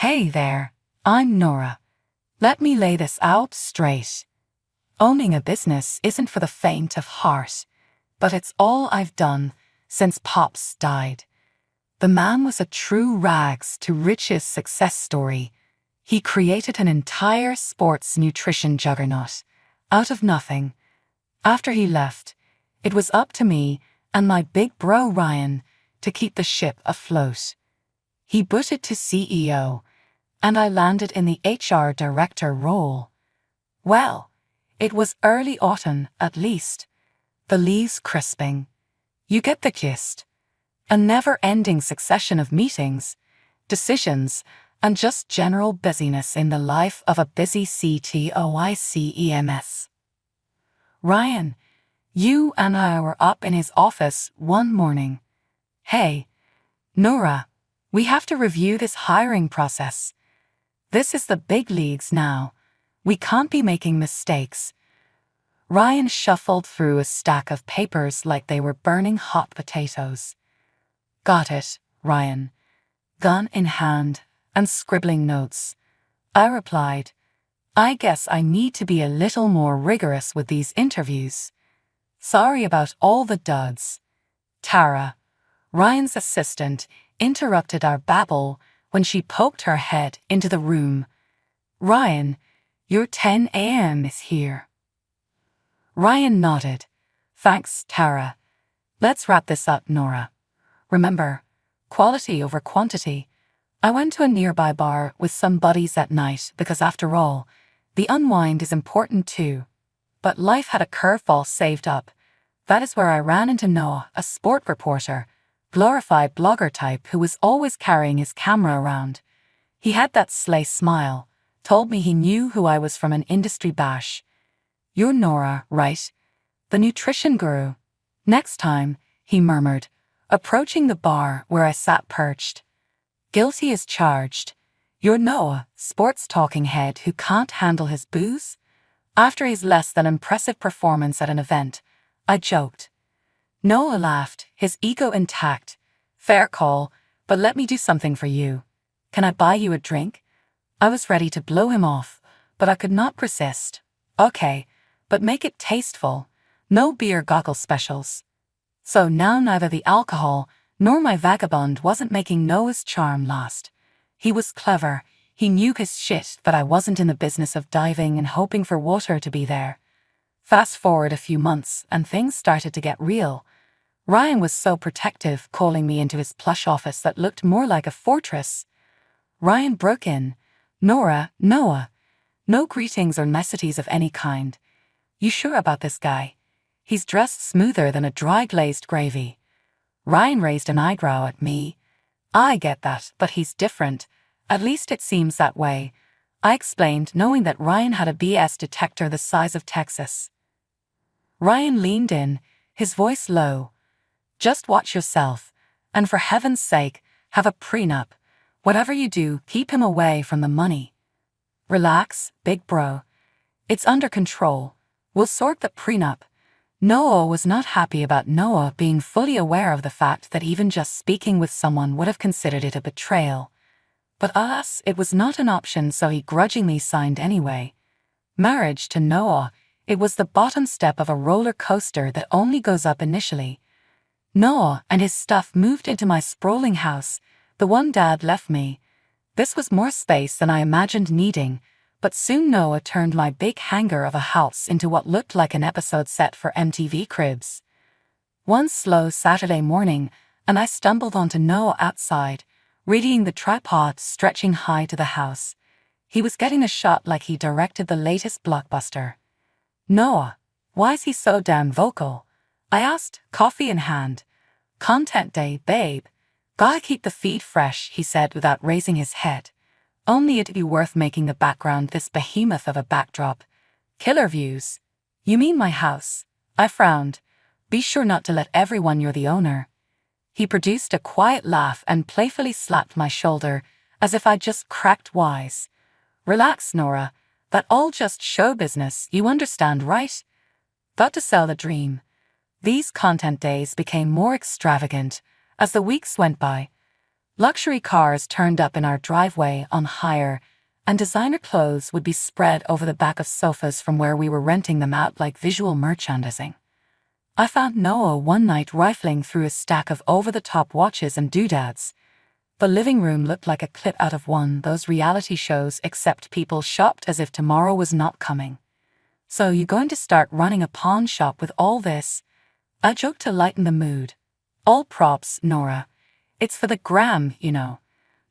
Hey there, I'm Nora. Let me lay this out straight. Owning a business isn't for the faint of heart, but it's all I've done since Pops died. The man was a true rags to riches success story. He created an entire sports nutrition juggernaut out of nothing. After he left, it was up to me and my big bro Ryan to keep the ship afloat. He booted to CEO, and I landed in the HR director role. Well, it was early autumn at least. The leaves crisping. You get the gist. A never-ending succession of meetings, decisions, and just general busyness in the life of a busy CTOICEMS. Ryan, you and I were up in his office one morning. Hey, Nora, we have to review this hiring process. This is the big leagues now. We can't be making mistakes. Ryan shuffled through a stack of papers like they were burning hot potatoes. Got it, Ryan. Gun in hand and scribbling notes. I replied, I guess I need to be a little more rigorous with these interviews. Sorry about all the duds. Tara, Ryan's assistant, interrupted our babble when she poked her head into the room. Ryan, your 10 a.m. is here. Ryan nodded. Thanks, Tara. Let's wrap this up, Nora. Remember, quality over quantity. I went to a nearby bar with some buddies at night because after all, the unwind is important too. But life had a curveball saved up. That is where I ran into Noah, a sport reporter, glorified blogger type who was always carrying his camera around. He had that slay smile, told me he knew who I was from an industry bash. You're Nora, right? The nutrition guru. Next time, he murmured, approaching the bar where I sat perched. Guilty as charged. You're Noah, sports talking head who can't handle his booze? After his less than impressive performance at an event, I joked. Noah laughed, his ego intact. Fair call, but let me do something for you. Can I buy you a drink? I was ready to blow him off, but I could not resist. Okay, but make it tasteful. No beer goggle specials. So now neither the alcohol nor my vagabond wasn't making Noah's charm last. He was clever, he knew his shit, but I wasn't in the business of diving and hoping for water to be there. Fast forward a few months and things started to get real. Ryan was so protective, calling me into his plush office that looked more like a fortress. Ryan broke in. Nora, Noah. No greetings or niceties of any kind. You sure about this guy? He's dressed smoother than a dry glazed gravy. Ryan raised an eyebrow at me. I get that, but he's different. At least it seems that way. I explained, knowing that Ryan had a BS detector the size of Texas. Ryan leaned in, his voice low. Just watch yourself, and for heaven's sake, have a prenup. Whatever you do, keep him away from the money. Relax, big bro. It's under control. We'll sort the prenup. Noah was not happy about Noah being fully aware of the fact that even just speaking with someone would have considered it a betrayal. But alas, it was not an option, so he grudgingly signed anyway. Marriage to Noah, it was the bottom step of a roller coaster that only goes up initially. Noah and his stuff moved into my sprawling house, the one Dad left me. This was more space than I imagined needing, but soon Noah turned my big hangar of a house into what looked like an episode set for MTV Cribs. One slow Saturday morning, and I stumbled onto Noah outside, readying the tripod stretching high to the house. He was getting a shot like he directed the latest blockbuster. Noah, why is he so damn vocal? I asked, coffee in hand. Content day, babe. Gotta keep the feed fresh, he said without raising his head. Only it'd be worth making the background this behemoth of a backdrop. Killer views. You mean my house? I frowned. Be sure not to let everyone you're the owner. He produced a quiet laugh and playfully slapped my shoulder, as if I'd just cracked wise. Relax, Nora. That all just show business, you understand, right? Got to sell the dream. These content days became more extravagant as the weeks went by. Luxury cars turned up in our driveway on hire, and designer clothes would be spread over the back of sofas from where we were renting them out like visual merchandising. I found Noah one night rifling through a stack of over-the-top watches and doodads. The living room looked like a clip out of one of those reality shows, except people shopped as if tomorrow was not coming. "So you going to start running a pawn shop with all this?" I joked to lighten the mood. "All props, Nora. It's for the gram, you know."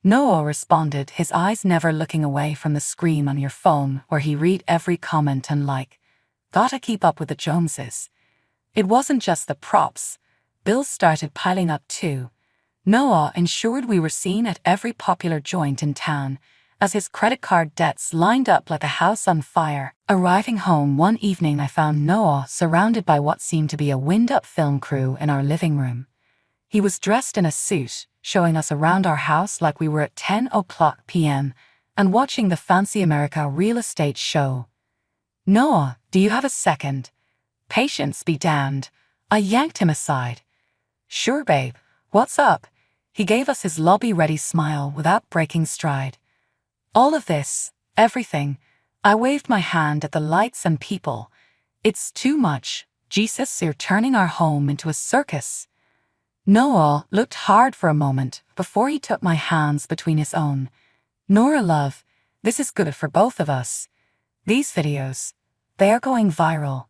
Noah responded, his eyes never looking away from the screen on your phone where he read every comment and like, "Gotta keep up with the Joneses." It wasn't just the props. Bills started piling up too. Noah ensured we were seen at every popular joint in town, as his credit card debts lined up like a house on fire. Arriving home one evening, I found Noah surrounded by what seemed to be a wind-up film crew in our living room. He was dressed in a suit, showing us around our house like we were at 10 p.m. and watching the Fancy America real estate show. "Noah, do you have a second?" "Patience be damned." I yanked him aside. "Sure, babe. What's up?" He gave us his lobby-ready smile without breaking stride. "All of this, everything." I waved my hand at the lights and people. "It's too much. Jesus, you're turning our home into a circus." Noah looked hard for a moment before he took my hands between his own. "Nora, love, this is good for both of us. These videos, they are going viral.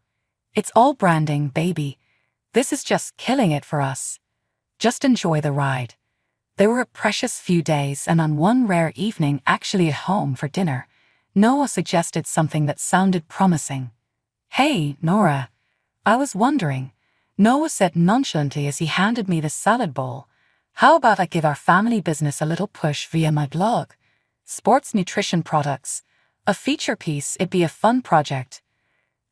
It's all branding, baby. This is just killing it for us. Just enjoy the ride." They were a precious few days, and on one rare evening actually at home for dinner, Noah suggested something that sounded promising. "Hey, Nora, I was wondering," Noah said nonchalantly as he handed me the salad bowl, "how about I give our family business a little push via my blog? Sports nutrition products. A feature piece, it'd be a fun project."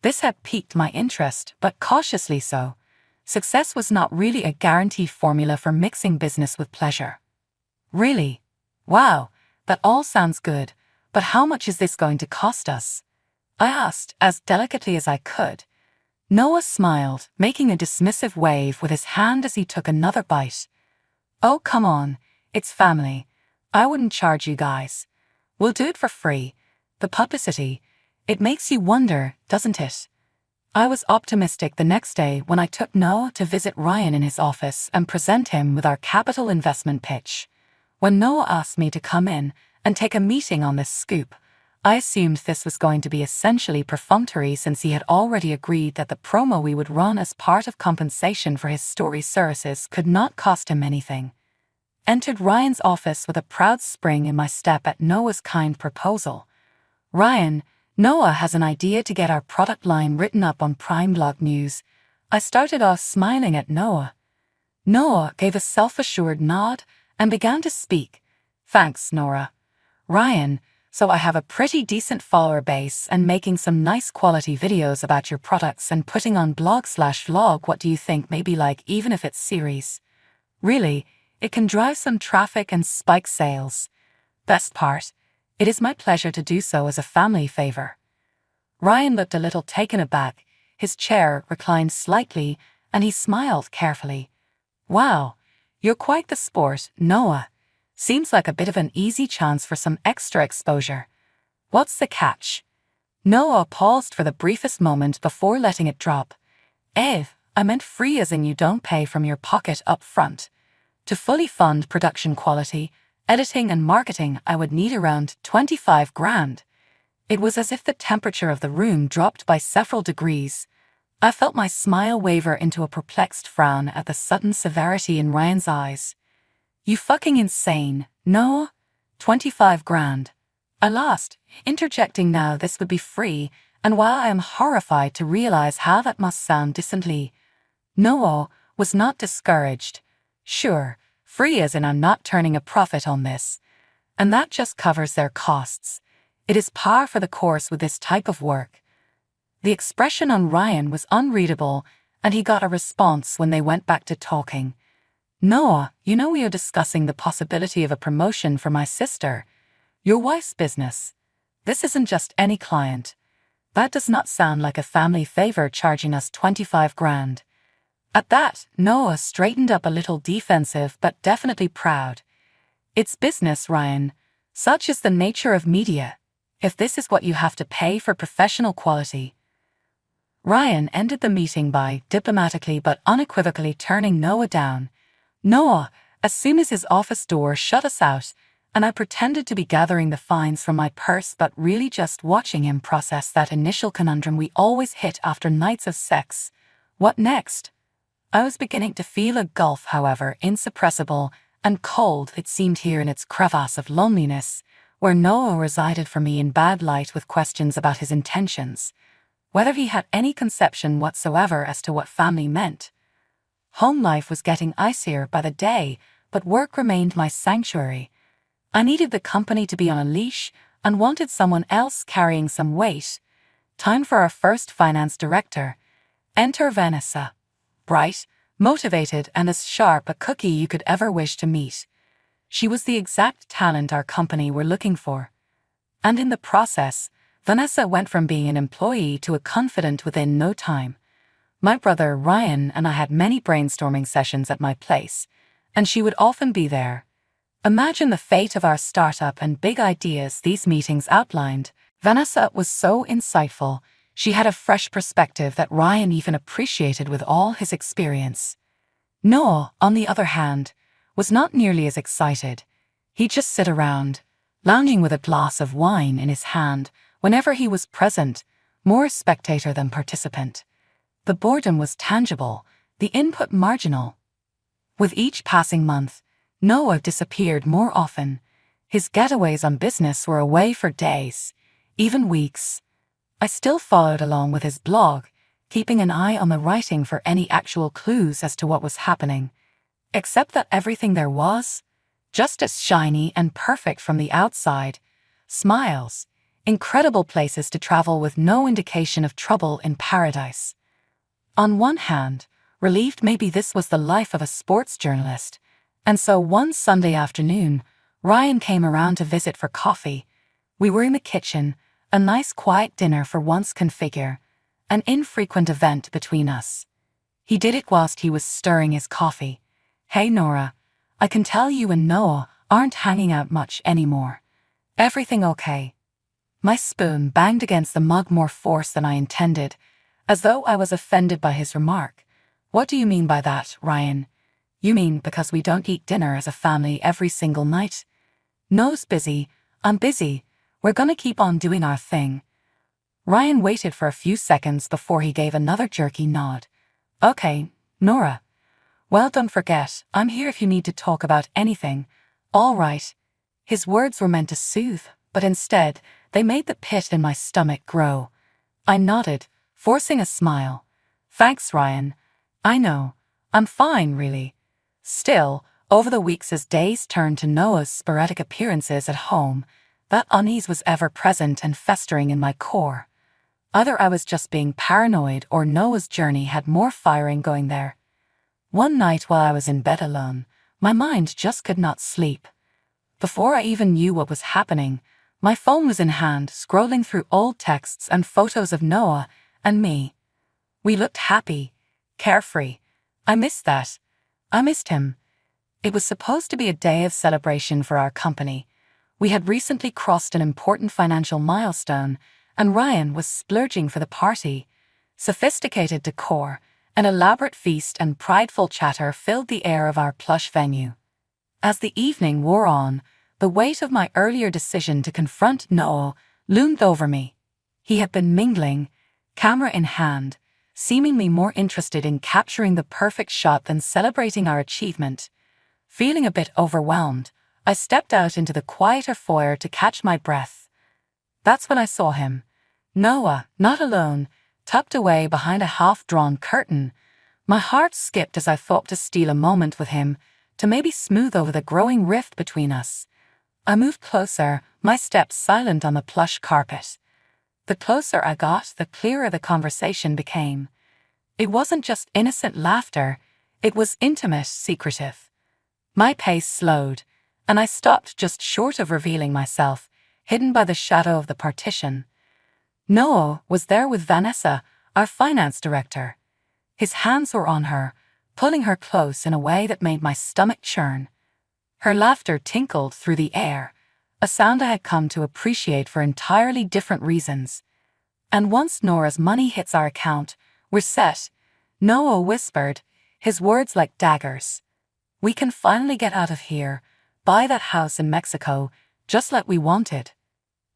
This had piqued my interest, but cautiously so. Success was not really a guaranteed formula for mixing business with pleasure. "Really? Wow, that all sounds good, but how much is this going to cost us?" I asked, as delicately as I could. Noah smiled, making a dismissive wave with his hand as he took another bite. "Oh, come on, it's family. I wouldn't charge you guys. We'll do it for free. The publicity, it makes you wonder, doesn't it?" I was optimistic the next day when I took Noah to visit Ryan in his office and present him with our capital investment pitch. When Noah asked me to come in and take a meeting on this scoop, I assumed this was going to be essentially perfunctory since he had already agreed that the promo we would run as part of compensation for his story services could not cost him anything. Entered Ryan's office with a proud spring in my step at Noah's kind proposal. "Ryan, Noah has an idea to get our product line written up on Prime Blog News." I started off smiling at Noah. Noah gave a self-assured nod and began to speak. "Thanks, Nora. Ryan, so I have a pretty decent follower base and making some nice quality videos about your products and putting on blog/vlog. What do you think? Maybe like, even if it's series. Really, it can drive some traffic and spike sales. Best part, it is my pleasure to do so as a family favor." Ryan looked a little taken aback. His chair reclined slightly, and he smiled carefully. "Wow, you're quite the sport, Noah. Seems like a bit of an easy chance for some extra exposure. What's the catch?" Noah paused for the briefest moment before letting it drop. I meant free as in you don't pay from your pocket up front. To fully fund production quality, editing and marketing, I would need around 25 grand. It was as if the temperature of the room dropped by several degrees. I felt my smile waver into a perplexed frown at the sudden severity in Ryan's eyes. "You fucking insane, Noah? 25 grand. I lost, interjecting now this would be free, and while I am horrified to realize how that must sound distantly, Noah was not discouraged. "Sure, free as in I'm not turning a profit on this. And that just covers their costs. It is par for the course with this type of work." The expression on Ryan was unreadable, and he got a response when they went back to talking. "Noah, you know we are discussing the possibility of a promotion for my sister, your wife's business. This isn't just any client. That does not sound like a family favor charging us 25 grand. At that, Noah straightened up a little defensive but definitely proud. It's business, Ryan. Such is the nature of media. If this is what you have to pay for professional quality. Ryan ended the meeting by diplomatically but unequivocally turning Noah down. Noah, as soon as his office door shut us out, and I pretended to be gathering the fines from my purse but really just watching him process that initial conundrum we always hit after nights of sex. What next? I was beginning to feel a gulf, however, insuppressible and cold it seemed here in its crevasse of loneliness, where Noah resided for me in bad light with questions about his intentions, whether he had any conception whatsoever as to what family meant. Home life was getting icier by the day, but work remained my sanctuary. I needed the company to be on a leash and wanted someone else carrying some weight. Time for our first finance director. Enter Vanessa. Bright, motivated, and as sharp a cookie you could ever wish to meet. She was the exact talent our company were looking for. And in the process, Vanessa went from being an employee to a confidant within no time. My brother Ryan and I had many brainstorming sessions at my place, and she would often be there. Imagine the fate of our startup and big ideas these meetings outlined. Vanessa was so insightful. She had a fresh perspective that Ryan even appreciated with all his experience. Noah, on the other hand, was not nearly as excited. He'd just sit around, lounging with a glass of wine in his hand whenever he was present, more spectator than participant. The boredom was tangible, the input marginal. With each passing month, Noah disappeared more often. His getaways on business were away for days, even weeks. I still followed along with his blog, keeping an eye on the writing for any actual clues as to what was happening, except that everything there was, just as shiny and perfect from the outside, smiles, incredible places to travel with no indication of trouble in paradise. On one hand, relieved maybe this was the life of a sports journalist, and so one Sunday afternoon, Ryan came around to visit for coffee. We were in the kitchen, a nice quiet dinner for once configure, an infrequent event between us. He did it whilst he was stirring his coffee. Hey Nora, I can tell you and Noah aren't hanging out much anymore. Everything okay? My spoon banged against the mug more force than I intended, as though I was offended by his remark. What do you mean by that, Ryan? You mean because we don't eat dinner as a family every single night? No's busy, I'm busy. We're gonna keep on doing our thing. Ryan waited for a few seconds before he gave another jerky nod. Okay, Nora. Well, don't forget, I'm here if you need to talk about anything. All right. His words were meant to soothe, but instead, they made the pit in my stomach grow. I nodded, forcing a smile. Thanks, Ryan. I know. I'm fine, really. Still, over the weeks as days turned to Noah's sporadic appearances at home, that unease was ever present and festering in my core. Either I was just being paranoid or Noah's journey had more firing going there. One night while I was in bed alone, my mind just could not sleep. Before I even knew what was happening, my phone was in hand, scrolling through old texts and photos of Noah and me. We looked happy, carefree. I missed that. I missed him. It was supposed to be a day of celebration for our company. We had recently crossed an important financial milestone, and Ryan was splurging for the party. Sophisticated decor, an elaborate feast, and prideful chatter filled the air of our plush venue. As the evening wore on, the weight of my earlier decision to confront Noah loomed over me. He had been mingling, camera in hand, seemingly more interested in capturing the perfect shot than celebrating our achievement. Feeling a bit overwhelmed, I stepped out into the quieter foyer to catch my breath. That's when I saw him. Noah, not alone, tucked away behind a half-drawn curtain. My heart skipped as I thought to steal a moment with him, to maybe smooth over the growing rift between us. I moved closer, my steps silent on the plush carpet. The closer I got, the clearer the conversation became. It wasn't just innocent laughter, it was intimate, secretive. My pace slowed, and I stopped just short of revealing myself, hidden by the shadow of the partition. Noah was there with Vanessa, our finance director. His hands were on her, pulling her close in a way that made my stomach churn. Her laughter tinkled through the air, a sound I had come to appreciate for entirely different reasons. And once Nora's money hits our account, we're set, Noah whispered, his words like daggers. We can finally get out of here, buy that house in Mexico, just like we wanted.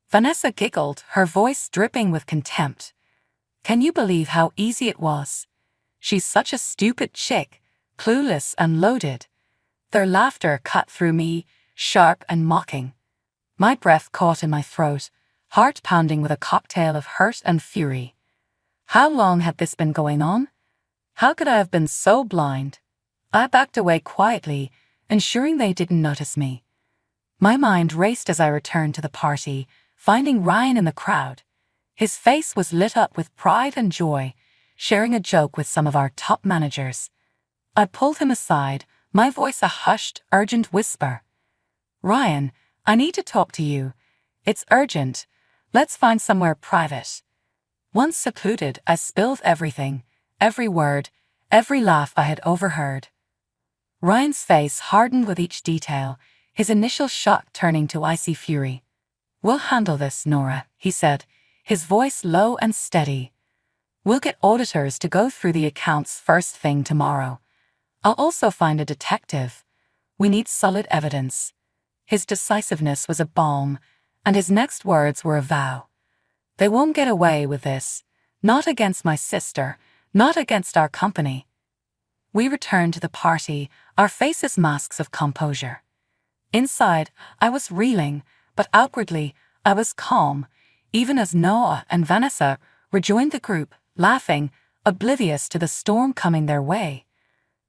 Vanessa giggled, her voice dripping with contempt. Can you believe how easy it was? She's such a stupid chick, clueless and loaded. Their laughter cut through me, sharp and mocking. My breath caught in my throat, heart pounding with a cocktail of hurt and fury. How long had this been going on? How could I have been so blind? I backed away quietly, ensuring they didn't notice me. My mind raced as I returned to the party, finding Ryan in the crowd. His face was lit up with pride and joy, sharing a joke with some of our top managers. I pulled him aside, my voice a hushed, urgent whisper. Ryan, I need to talk to you. It's urgent. Let's find somewhere private. Once secluded, I spilled everything, every word, every laugh I had overheard. Ryan's face hardened with each detail, his initial shock turning to icy fury. We'll handle this, Nora, he said, his voice low and steady. We'll get auditors to go through the accounts first thing tomorrow. I'll also find a detective. We need solid evidence. His decisiveness was a balm, and his next words were a vow. They won't get away with this. Not against my sister, not against our company. We returned to the party, our faces masks of composure. Inside, I was reeling, but outwardly, I was calm, even as Noah and Vanessa rejoined the group, laughing, oblivious to the storm coming their way.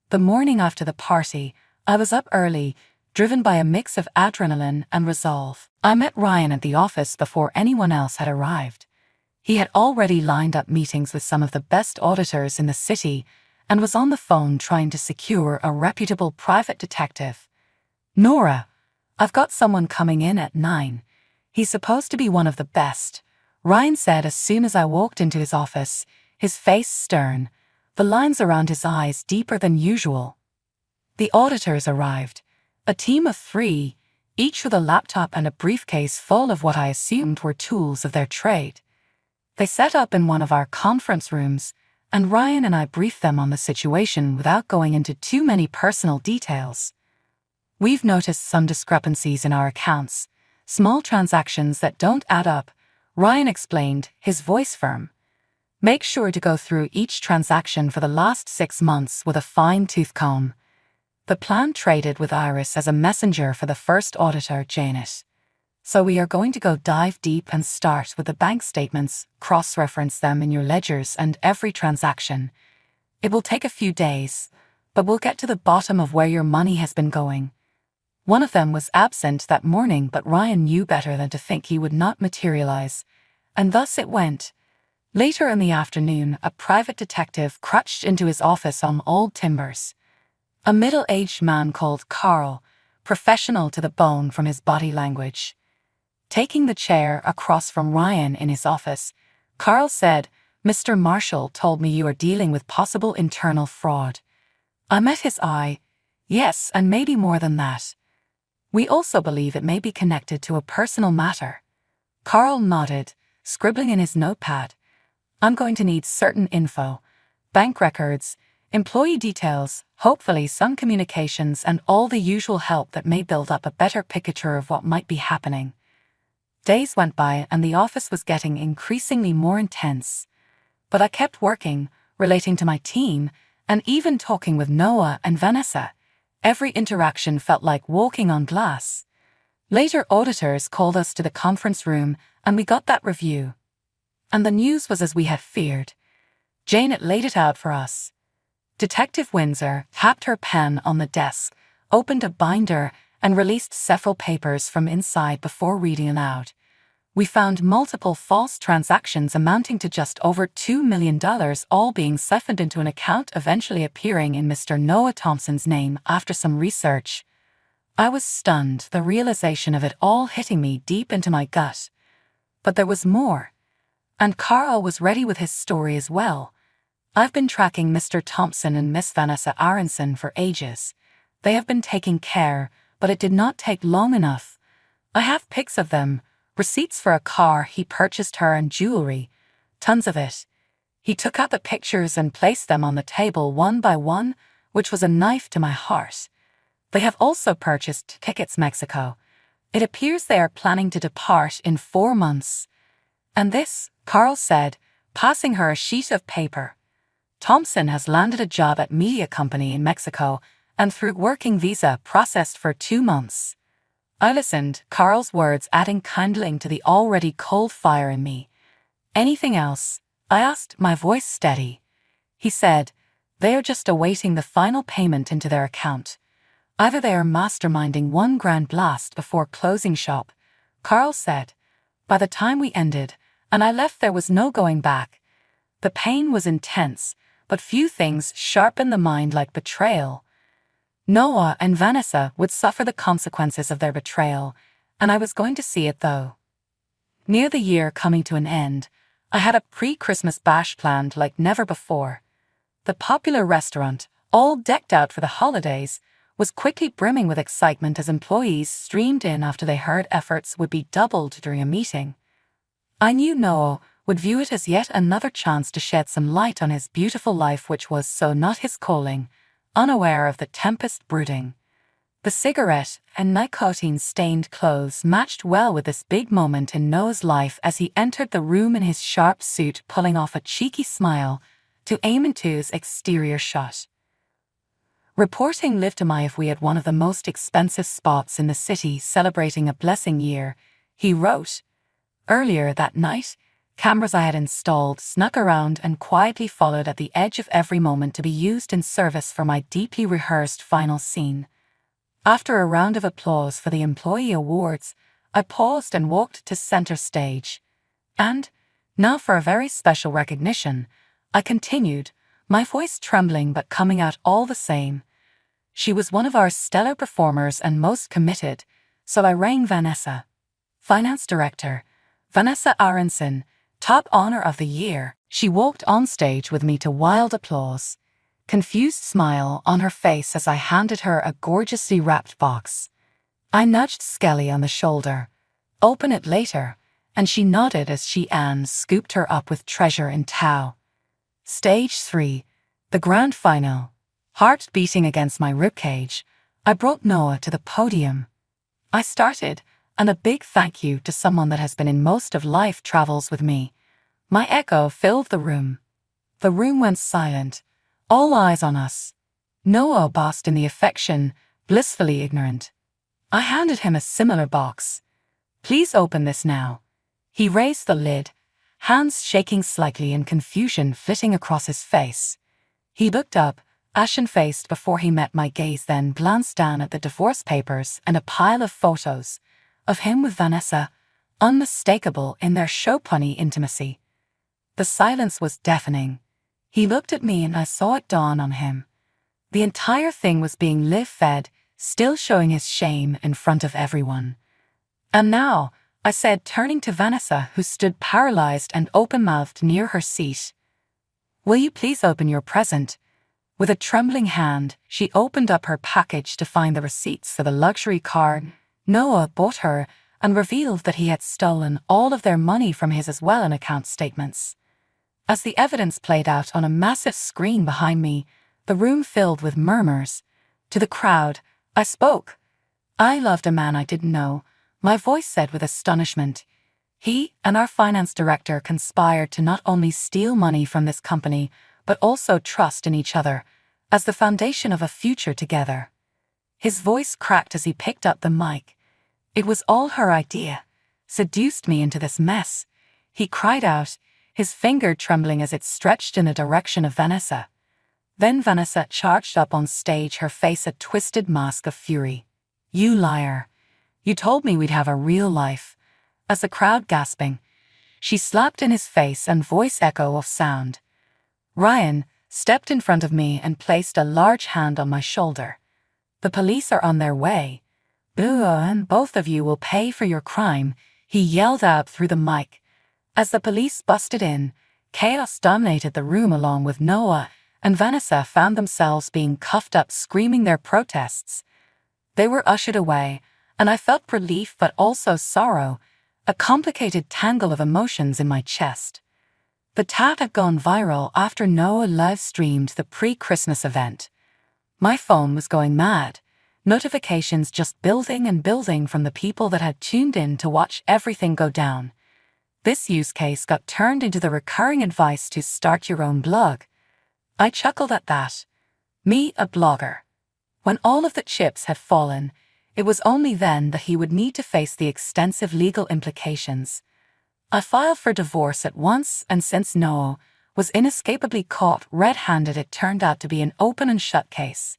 The morning after the party, I was up early, driven by a mix of adrenaline and resolve. I met Ryan at the office before anyone else had arrived. He had already lined up meetings with some of the best auditors in the city and was on the phone trying to secure a reputable private detective. Nora, I've got someone coming in at 9. He's supposed to be one of the best, Ryan said as soon as I walked into his office, his face stern, the lines around his eyes deeper than usual. The auditors arrived, a team of 3, each with a laptop and a briefcase full of what I assumed were tools of their trade. They set up in one of our conference rooms, and Ryan and I briefed them on the situation without going into too many personal details. We've noticed some discrepancies in our accounts, small transactions that don't add up, Ryan explained, his voice firm. Make sure to go through each transaction for the last 6 months with a fine-tooth comb. The plan traded with Iris as a messenger for the first auditor, Janet. So we are going to go dive deep and start with the bank statements, cross-reference them in your ledgers and every transaction. It will take a few days, but we'll get to the bottom of where your money has been going. One of them was absent that morning, but Ryan knew better than to think he would not materialize, and thus it went. Later in the afternoon, a private detective crouched into his office on Old Timbers. A middle-aged man called Carl, professional to the bone from his body language. Taking the chair across from Ryan in his office, Carl said, Mr. Marshall told me you are dealing with possible internal fraud. I met his eye. Yes, and maybe more than that. We also believe it may be connected to a personal matter. Carl nodded, scribbling in his notepad. I'm going to need certain info, bank records, employee details, hopefully some communications and all the usual help that may build up a better picture of what might be happening. Days went by and the office was getting increasingly more intense. But I kept working, relating to my team, and even talking with Noah and Vanessa. Every interaction felt like walking on glass. Later auditors called us to the conference room and we got that review. And the news was as we had feared. Janet laid it out for us. Detective Windsor tapped her pen on the desk, opened a binder, and released several papers from inside before reading aloud. We found multiple false transactions amounting to just over $2 million, all being siphoned into an account eventually appearing in Mr. Noah Thompson's name after some research. I was stunned, the realization of it all hitting me deep into my gut. But there was more. And Carl was ready with his story as well. I've been tracking Mr. Thompson and Miss Vanessa Aronson for ages. They have been taking care, but it did not take long enough. I have pics of them, receipts for a car he purchased her and jewelry, tons of it. He took out the pictures and placed them on the table one by one, which was a knife to my heart. They have also purchased tickets Mexico. It appears they are planning to depart in 4 months. And this, Carl said, passing her a sheet of paper. Thompson has landed a job at media company in Mexico and through working visa processed for 2 months. I listened, Carl's words adding kindling to the already cold fire in me. Anything else? I asked, my voice steady. He said, they are just awaiting the final payment into their account. Either they are masterminding one grand blast before closing shop, Carl said. By the time we ended, and I left, there was no going back. The pain was intense, but few things sharpen the mind like betrayal. Noah and Vanessa would suffer the consequences of their betrayal, and I was going to see it though. Near the year coming to an end, I had a pre-Christmas bash planned like never before. The popular restaurant, all decked out for the holidays, was quickly brimming with excitement as employees streamed in after they heard efforts would be doubled during a meeting. I knew Noah would view it as yet another chance to shed some light on his beautiful life, which was so not his calling, unaware of the tempest brooding. The cigarette and nicotine-stained clothes matched well with this big moment in Noah's life as he entered the room in his sharp suit, pulling off a cheeky smile to aim into his exterior shot. Reporting lived to my if we had one of the most expensive spots in the city celebrating a blessing year, he wrote. Earlier that night, cameras I had installed snuck around and quietly followed at the edge of every moment to be used in service for my deeply rehearsed final scene. After a round of applause for the employee awards, I paused and walked to center stage. And, now for a very special recognition, I continued, my voice trembling but coming out all the same. She was one of our stellar performers and most committed, so I rang Vanessa. Finance Director, Vanessa Aronson, top honor of the year. She walked on stage with me to wild applause. Confused smile on her face as I handed her a gorgeously wrapped box. I nudged Skelly on the shoulder. Open it later, and she nodded as Anne scooped her up with treasure and tow. Stage 3, the grand final. Heart beating against my ribcage, I brought Noah to the podium. I started, and a big thank you to someone that has been in most of life travels with me. My echo filled the room. The room went silent, all eyes on us. Noah basked in the affection, blissfully ignorant. I handed him a similar box. Please open this now. He raised the lid, hands shaking slightly and confusion flitting across his face. He looked up, ashen-faced before he met my gaze, then glanced down at the divorce papers and a pile of photos of him with Vanessa, unmistakable in their show-punny intimacy. The silence was deafening. He looked at me and I saw it dawn on him. The entire thing was being live-fed, still showing his shame in front of everyone. And now, I said, turning to Vanessa, who stood paralyzed and open-mouthed near her seat. Will you please open your present? With a trembling hand, she opened up her package to find the receipts for the luxury car Noah bought her and revealed that he had stolen all of their money from his as well in account statements. As the evidence played out on a massive screen behind me, the room filled with murmurs. To the crowd, I spoke. I loved a man I didn't know, my voice said with astonishment. He and our finance director conspired to not only steal money from this company, but also trust in each other as the foundation of a future together. His voice cracked as he picked up the mic. It was all her idea. Seduced me into this mess. He cried out, his finger trembling as it stretched in the direction of Vanessa. Then Vanessa charged up on stage, her face a twisted mask of fury. You liar. You told me we'd have a real life. As the crowd gasping, she slapped in his face and voice echo of sound. Ryan stepped in front of me and placed a large hand on my shoulder. The police are on their way. And both of you will pay for your crime, he yelled out through the mic. As the police busted in, chaos dominated the room along with Noah and Vanessa found themselves being cuffed up screaming their protests. They were ushered away, and I felt relief but also sorrow, a complicated tangle of emotions in my chest. The tat had gone viral after Noah live-streamed the pre-Christmas event. My phone was going mad, notifications just building and building from the people that had tuned in to watch everything go down. This use case got turned into the recurring advice to start your own blog. I chuckled at that. Me, a blogger. When all of the chips had fallen, it was only then that he would need to face the extensive legal implications. I filed for divorce at once, and since Noah was inescapably caught red-handed, it turned out to be an open and shut case.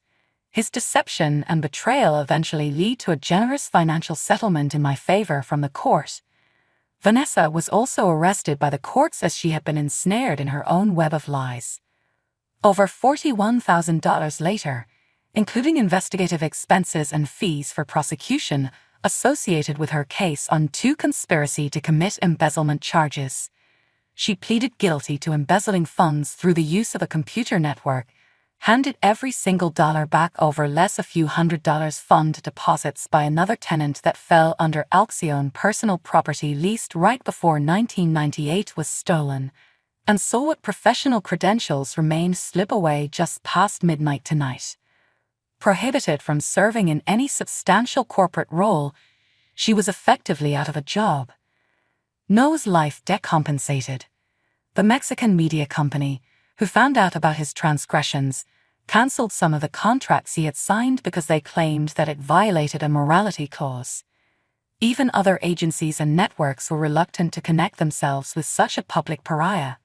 His deception and betrayal eventually lead to a generous financial settlement in my favor from the court. Vanessa was also arrested by the courts as she had been ensnared in her own web of lies. Over $41,000 later, including investigative expenses and fees for prosecution associated with her case on 2 conspiracy to commit embezzlement charges. She pleaded guilty to embezzling funds through the use of a computer network, handed every single dollar back over less a few $100 fund deposits by another tenant that fell under Alcyon personal property leased right before 1998 was stolen, and saw what professional credentials remained slip away just past midnight tonight. Prohibited from serving in any substantial corporate role, she was effectively out of a job. Noah's life decompensated. The Mexican media company, who found out about his transgressions, cancelled some of the contracts he had signed because they claimed that it violated a morality clause. Even other agencies and networks were reluctant to connect themselves with such a public pariah.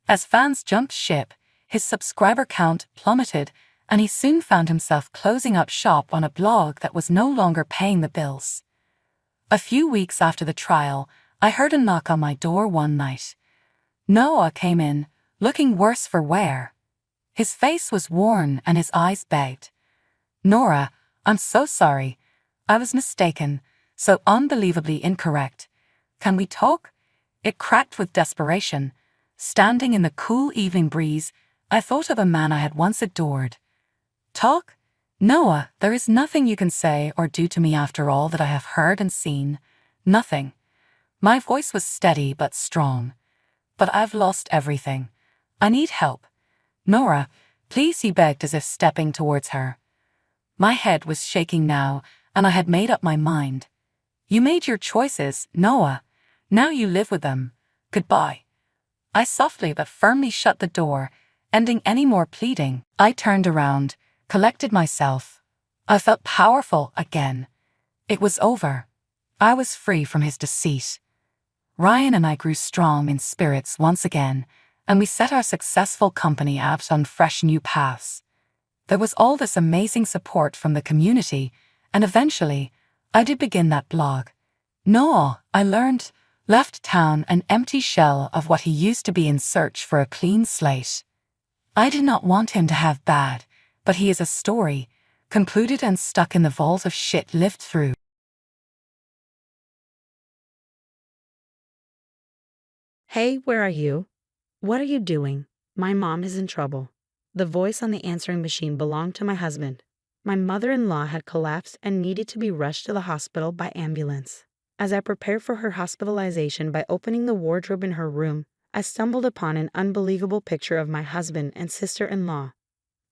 As fans jumped ship, his subscriber count plummeted, and he soon found himself closing up shop on a blog that was no longer paying the bills. A few weeks after the trial, I heard a knock on my door one night. Noah came in, looking worse for wear. His face was worn and his eyes begged. "Nora, I'm so sorry. I was mistaken, so unbelievably incorrect. Can we talk?" It cracked with desperation. Standing in the cool evening breeze, I thought of a man I had once adored. "Talk? Noah, there is nothing you can say or do to me after all that I have heard and seen. Nothing." My voice was steady but strong. "But I've lost everything. I need help. Nora, please," he begged as if stepping towards her. My head was shaking now, and I had made up my mind. "You made your choices, Noah. Now you live with them. Goodbye." I softly but firmly shut the door, ending any more pleading. I turned around, collected myself. I felt powerful again. It was over. I was free from his deceit. Ryan and I grew strong in spirits once again, and we set our successful company out on fresh new paths. There was all this amazing support from the community, and eventually, I did begin that blog. Noah, I learned, left town an empty shell of what he used to be in search for a clean slate. I did not want him to have bad, but he is a story, concluded and stuck in the vault of shit lived through. Hey, where are you? What are you doing? My mom is in trouble. The voice on the answering machine belonged to my husband. My mother-in-law had collapsed and needed to be rushed to the hospital by ambulance. As I prepared for her hospitalization by opening the wardrobe in her room, I stumbled upon an unbelievable picture of my husband and sister-in-law.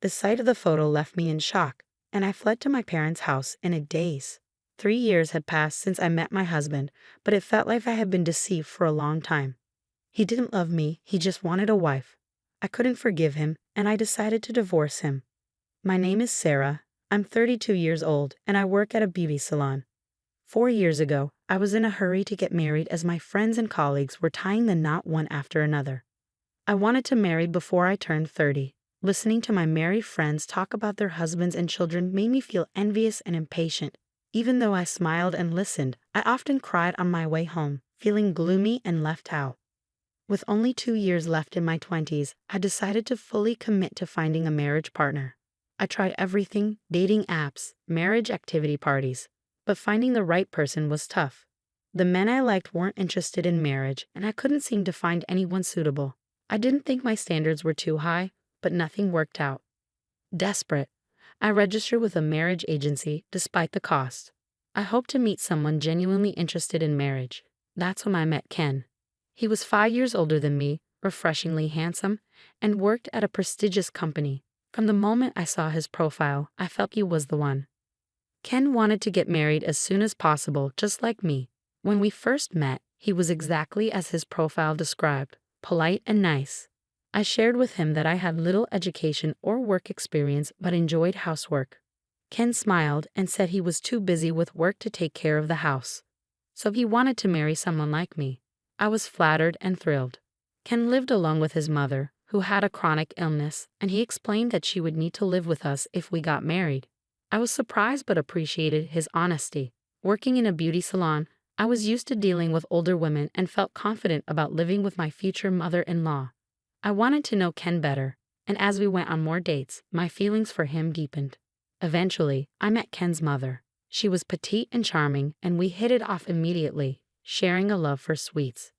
The sight of the photo left me in shock, and I fled to my parents' house in a daze. 3 years had passed since I met my husband, but it felt like I had been deceived for a long time. He didn't love me, he just wanted a wife. I couldn't forgive him, and I decided to divorce him. My name is Sarah, I'm 32 years old, and I work at a beauty salon. 4 years ago, I was in a hurry to get married as my friends and colleagues were tying the knot one after another. I wanted to marry before I turned 30. Listening to my married friends talk about their husbands and children made me feel envious and impatient. Even though I smiled and listened, I often cried on my way home, feeling gloomy and left out. With only 2 years left in my 20s, I decided to fully commit to finding a marriage partner. I tried everything, dating apps, marriage activity parties, but finding the right person was tough. The men I liked weren't interested in marriage, and I couldn't seem to find anyone suitable. I didn't think my standards were too high, but nothing worked out. Desperate, I registered with a marriage agency despite the cost. I hoped to meet someone genuinely interested in marriage. That's when I met Ken. He was 5 years older than me, refreshingly handsome, and worked at a prestigious company. From the moment I saw his profile, I felt he was the one. Ken wanted to get married as soon as possible, just like me. When we first met, he was exactly as his profile described, polite and nice. I shared with him that I had little education or work experience but enjoyed housework. Ken smiled and said he was too busy with work to take care of the house. So he wanted to marry someone like me. I was flattered and thrilled. Ken lived alone with his mother, who had a chronic illness, and he explained that she would need to live with us if we got married. I was surprised but appreciated his honesty. Working in a beauty salon, I was used to dealing with older women and felt confident about living with my future mother-in-law. I wanted to know Ken better, and as we went on more dates, my feelings for him deepened. Eventually, I met Ken's mother. She was petite and charming, and we hit it off immediately, sharing a love for sweets.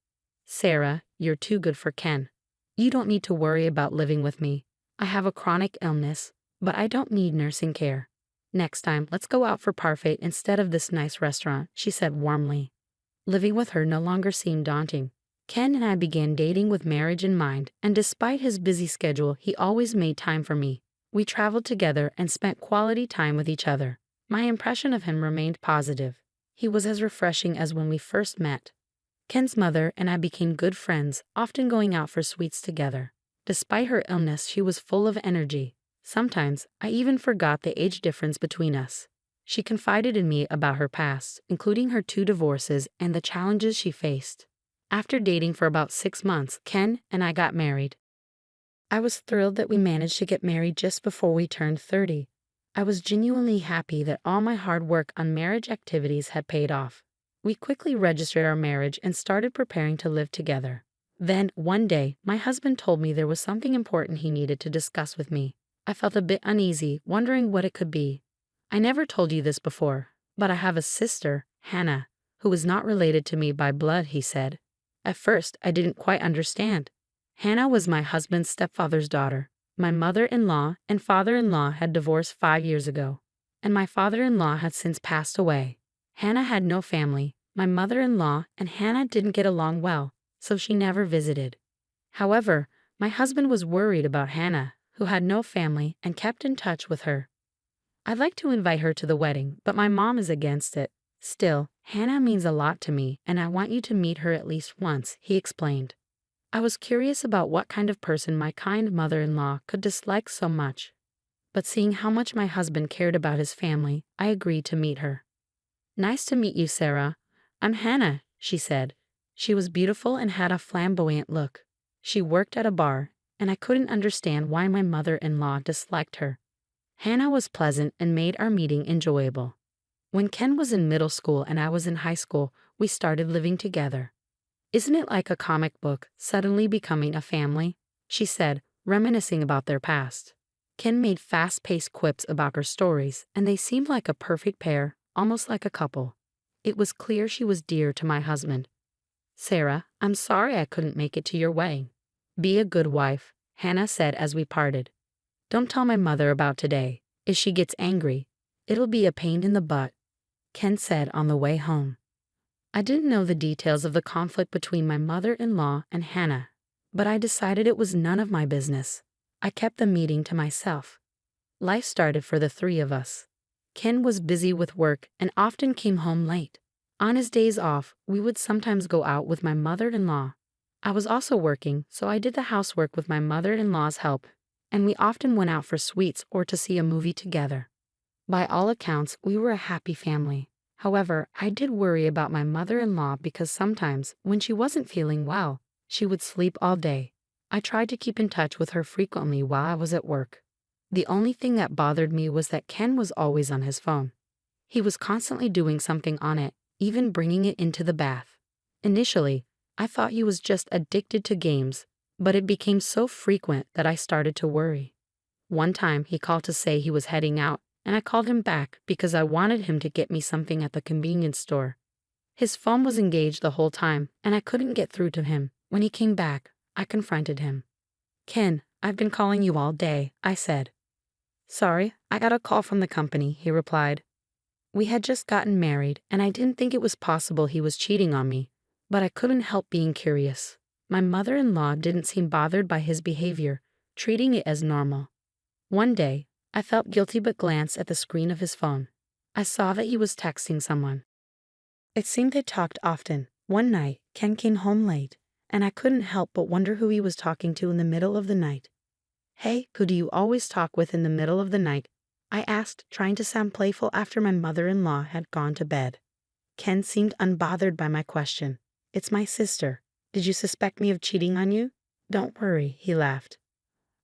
"Sarah, you're too good for Ken. You don't need to worry about living with me. I have a chronic illness, but I don't need nursing care. Next time, let's go out for parfait instead of this nice restaurant," she said warmly. Living with her no longer seemed daunting. Ken and I began dating with marriage in mind, and despite his busy schedule, he always made time for me. We traveled together and spent quality time with each other. My impression of him remained positive. He was as refreshing as when we first met. Ken's mother and I became good friends, often going out for sweets together. Despite her illness, she was full of energy. Sometimes, I even forgot the age difference between us. She confided in me about her past, including her 2 divorces and the challenges she faced. After dating for about 6 months, Ken and I got married. I was thrilled that we managed to get married just before we turned 30. I was genuinely happy that all my hard work on marriage activities had paid off. We quickly registered our marriage and started preparing to live together. Then, one day, my husband told me there was something important he needed to discuss with me. I felt a bit uneasy, wondering what it could be. "I never told you this before, but I have a sister, Hannah, who is not related to me by blood," he said. At first, I didn't quite understand. Hannah was my husband's stepfather's daughter. My mother-in-law and father-in-law had divorced 5 years ago, and my father-in-law had since passed away. Hannah had no family. My mother-in-law and Hannah didn't get along well, so she never visited. However, my husband was worried about Hannah, who had no family, and kept in touch with her. "I'd like to invite her to the wedding, but my mom is against it. Still, Hannah means a lot to me, and I want you to meet her at least once," he explained. I was curious about what kind of person my kind mother-in-law could dislike so much. But seeing how much my husband cared about his family, I agreed to meet her. "Nice to meet you, Sarah. I'm Hannah," she said. She was beautiful and had a flamboyant look. She worked at a bar, and I couldn't understand why my mother-in-law disliked her. Hannah was pleasant and made our meeting enjoyable. When Ken was in middle school and I was in high school, we started living together. "Isn't it like a comic book, suddenly becoming a family?" she said, reminiscing about their past. Ken made fast-paced quips about her stories, and they seemed like a perfect pair, almost like a couple. It was clear she was dear to my husband. "Sarah, I'm sorry I couldn't make it to your wedding." "Be a good wife," Hannah said as we parted. "Don't tell my mother about today. If she gets angry, it'll be a pain in the butt," Ken said on the way home. I didn't know the details of the conflict between my mother-in-law and Hannah, but I decided it was none of my business. I kept the meeting to myself. Life started for the 3 of us. Ken was busy with work and often came home late. On his days off, we would sometimes go out with my mother-in-law. I was also working, so I did the housework with my mother-in-law's help, and we often went out for sweets or to see a movie together. By all accounts, we were a happy family. However, I did worry about my mother-in-law because sometimes, when she wasn't feeling well, she would sleep all day. I tried to keep in touch with her frequently while I was at work. The only thing that bothered me was that Ken was always on his phone. He was constantly doing something on it, even bringing it into the bath. Initially, I thought he was just addicted to games, but it became so frequent that I started to worry. One time, he called to say he was heading out, and I called him back because I wanted him to get me something at the convenience store. His phone was engaged the whole time, and I couldn't get through to him. When he came back, I confronted him. "Ken, I've been calling you all day," I said. Sorry, I got a call from the company, he replied. We had just gotten married, and I didn't think it was possible he was cheating on me, but I couldn't help being curious. My mother-in-law didn't seem bothered by his behavior, treating it as normal. One day, I felt guilty but glanced at the screen of his phone. I saw that he was texting someone. It seemed they talked often. One night, Ken came home late, and I couldn't help but wonder who he was talking to in the middle of the night. Hey, who do you always talk with in the middle of the night? I asked, trying to sound playful after my mother-in-law had gone to bed. Ken seemed unbothered by my question. It's my sister. Did you suspect me of cheating on you? Don't worry, he laughed.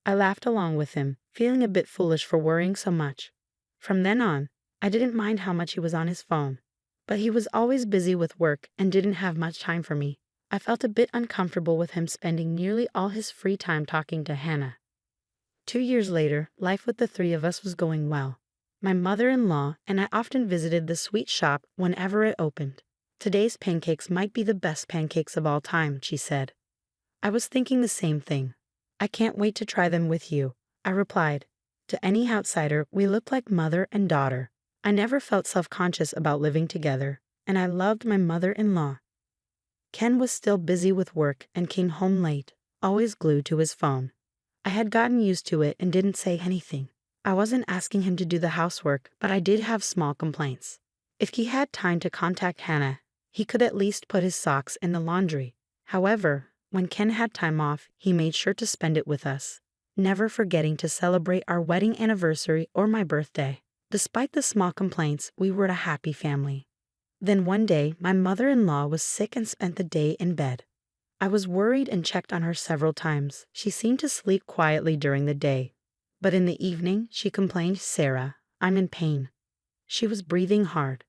I laughed along with him, feeling a bit foolish for worrying so much. From then on, I didn't mind how much he was on his phone. But he was always busy with work and didn't have much time for me. I felt a bit uncomfortable with him spending nearly all his free time talking to Hannah. 2 years later, life with the three of us was going well. My mother-in-law and I often visited the sweet shop whenever it opened. Today's pancakes might be the best pancakes of all time, she said. I was thinking the same thing. I can't wait to try them with you, I replied. To any outsider, we looked like mother and daughter. I never felt self-conscious about living together, and I loved my mother-in-law. Ken was still busy with work and came home late, always glued to his phone. I had gotten used to it and didn't say anything. I wasn't asking him to do the housework, but I did have small complaints. If he had time to contact Hannah, he could at least put his socks in the laundry. However, when Ken had time off, he made sure to spend it with us, never forgetting to celebrate our wedding anniversary or my birthday. Despite the small complaints, we were a happy family. Then one day, my mother-in-law was sick and spent the day in bed. I was worried and checked on her several times. She seemed to sleep quietly during the day. But in the evening, she complained, "Sarah, I'm in pain." She was breathing hard.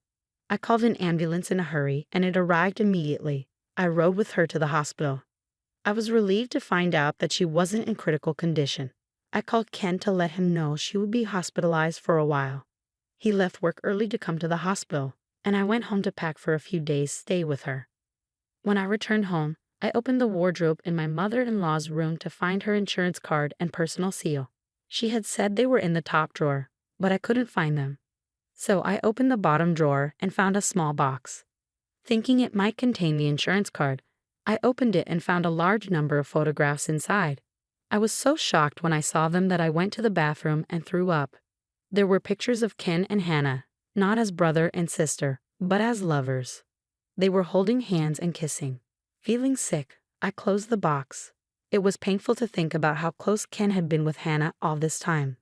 I called an ambulance in a hurry, and it arrived immediately. I rode with her to the hospital. I was relieved to find out that she wasn't in critical condition. I called Ken to let him know she would be hospitalized for a while. He left work early to come to the hospital, and I went home to pack for a few days' stay with her. When I returned home, I opened the wardrobe in my mother-in-law's room to find her insurance card and personal seal. She had said they were in the top drawer, but I couldn't find them. So I opened the bottom drawer and found a small box. Thinking it might contain the insurance card, I opened it and found a large number of photographs inside. I was so shocked when I saw them that I went to the bathroom and threw up. There were pictures of Ken and Hannah, not as brother and sister, but as lovers. They were holding hands and kissing. Feeling sick, I closed the box. It was painful to think about how close Ken had been with Hannah all this time.